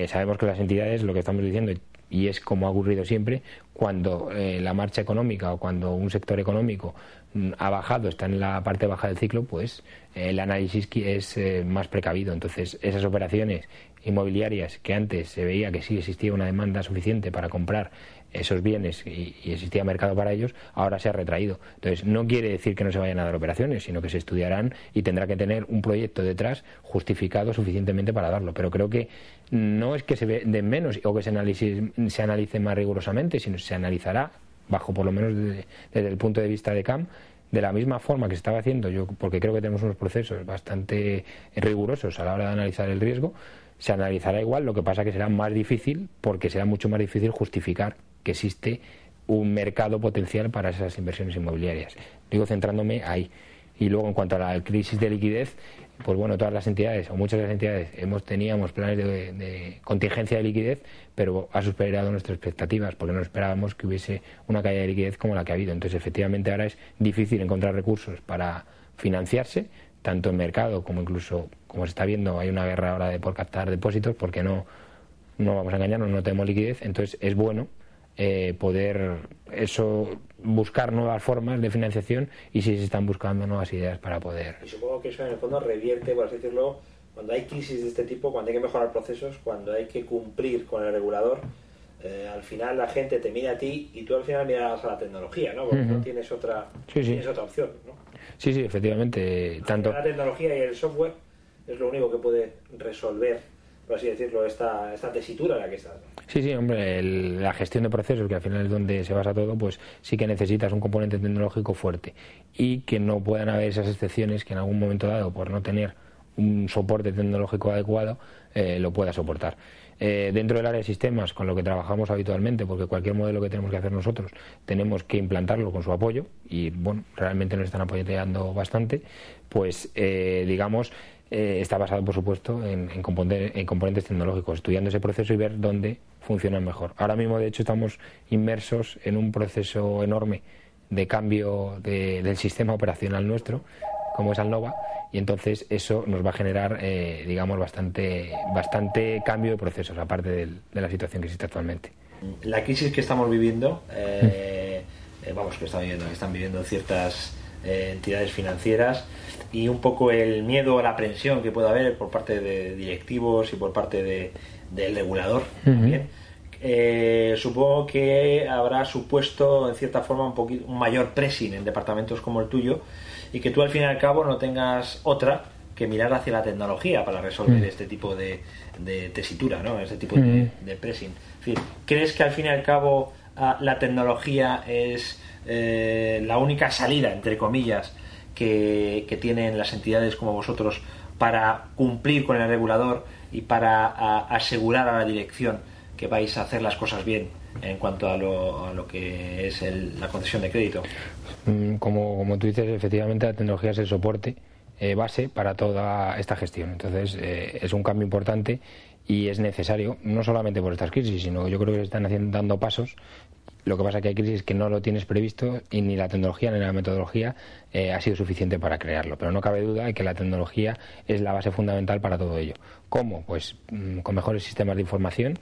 sabemos que las entidades, lo que estamos diciendo, y es como ha ocurrido siempre, cuando la marcha económica o cuando un sector económico ha bajado, está en la parte baja del ciclo, pues el análisis es más precavido. Entonces, esas operaciones inmobiliarias que antes se veía que sí existía una demanda suficiente para comprar esos bienes y existía mercado para ellos, ahora se ha retraído. Entonces, no quiere decir que no se vayan a dar operaciones, sino que se estudiarán y tendrá que tener un proyecto detrás justificado suficientemente para darlo. Pero creo que no es que se den menos o que se analice más rigurosamente, sino que se analizará, bajo por lo menos desde el punto de vista de CAM, de la misma forma que se estaba haciendo, yo porque creo que tenemos unos procesos bastante rigurosos a la hora de analizar el riesgo. Se analizará igual, lo que pasa que será más difícil, porque será mucho más difícil justificar que existe un mercado potencial para esas inversiones inmobiliarias. Digo, centrándome ahí. Y luego, en cuanto a la crisis de liquidez, pues bueno, todas las entidades, o muchas de las entidades, teníamos planes de contingencia de liquidez, pero ha superado nuestras expectativas, porque no esperábamos que hubiese una caída de liquidez como la que ha habido. Entonces, efectivamente, ahora es difícil encontrar recursos para financiarse, tanto en mercado como incluso, como se está viendo, hay una guerra ahora por captar depósitos, porque no vamos a engañarnos, no tenemos liquidez. Entonces es bueno poder buscar nuevas formas de financiación, y si se están buscando nuevas ideas para poder. Y supongo que eso en el fondo revierte, por así decirlo, cuando hay crisis de este tipo, cuando hay que mejorar procesos, cuando hay que cumplir con el regulador. Al final la gente te mira a ti y tú al final miras a la tecnología, ¿no? Porque no tienes otra, tienes otra opción, ¿no? Sí, efectivamente. Tanto la tecnología y el software es lo único que puede resolver, por así decirlo, esta tesitura en la que estás. Sí, hombre, la gestión de procesos, que al final es donde se basa todo, pues sí que necesitas un componente tecnológico fuerte, y que no puedan haber esas excepciones que en algún momento dado, por no tener un soporte tecnológico adecuado, lo pueda soportar. Dentro del área de sistemas, con lo que trabajamos habitualmente, porque cualquier modelo que tenemos que hacer nosotros tenemos que implantarlo con su apoyo, y bueno, realmente nos están apoyando bastante, pues está basado, por supuesto, en componentes tecnológicos, estudiando ese proceso y ver dónde funcionan mejor. Ahora mismo, de hecho, estamos inmersos en un proceso enorme de cambio del sistema operacional nuestro, como es Alnova, y entonces eso nos va a generar, bastante cambio de procesos, aparte de la situación que existe actualmente. La crisis que estamos viviendo, que están viviendo ciertas entidades financieras, y un poco el miedo a la aprensión que pueda haber por parte de directivos y por parte del regulador también, supongo que habrá supuesto en cierta forma un mayor pressing en departamentos como el tuyo, y que tú al fin y al cabo no tengas otra que mirar hacia la tecnología para resolver este tipo de tesitura, ¿no? Este tipo de pressing. Es decir, ¿crees que al fin y al cabo la tecnología es la única salida, entre comillas, que tienen las entidades como vosotros para cumplir con el regulador y para asegurar a la dirección que vais a hacer las cosas bien en cuanto a lo que es la concesión de crédito? Como tú dices, efectivamente la tecnología es el soporte base para toda esta gestión. Entonces es un cambio importante y es necesario, no solamente por estas crisis, sino yo creo que se están dando pasos. Lo que pasa es que hay crisis que no lo tienes previsto, y ni la tecnología ni la metodología ha sido suficiente para crearlo. Pero no cabe duda de que la tecnología es la base fundamental para todo ello. ¿Cómo? Pues con mejores sistemas de información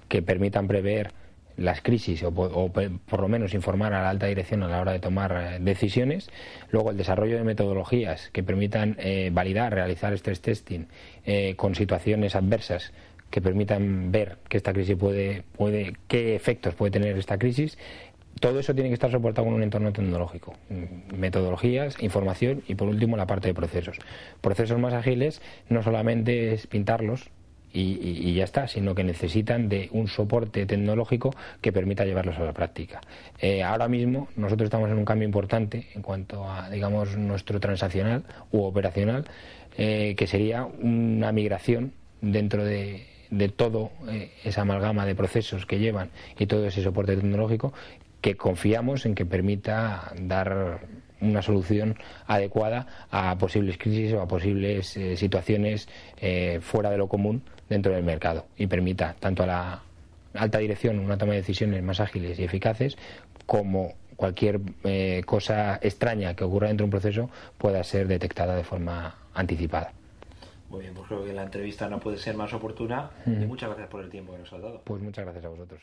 que permitan prever las crisis o por lo menos informar a la alta dirección a la hora de tomar decisiones. Luego el desarrollo de metodologías que permitan realizar stress testing con situaciones adversas que permitan ver que esta crisis qué efectos puede tener esta crisis. Todo eso tiene que estar soportado con un entorno tecnológico, metodologías, información y por último la parte de procesos. Procesos más ágiles no solamente es pintarlos y ya está, sino que necesitan de un soporte tecnológico que permita llevarlos a la práctica. Ahora mismo nosotros estamos en un cambio importante en cuanto a, nuestro transaccional u operacional, que sería una migración dentro de todo esa amalgama de procesos que llevan y todo ese soporte tecnológico, que confiamos en que permita dar una solución adecuada a posibles crisis o a posibles situaciones fuera de lo común dentro del mercado, y permita tanto a alta dirección, una toma de decisiones más ágiles y eficaces, como cualquier cosa extraña que ocurra dentro de un proceso pueda ser detectada de forma anticipada. Muy bien, pues creo que la entrevista no puede ser más oportuna y muchas gracias por el tiempo que nos has dado. Pues muchas gracias a vosotros.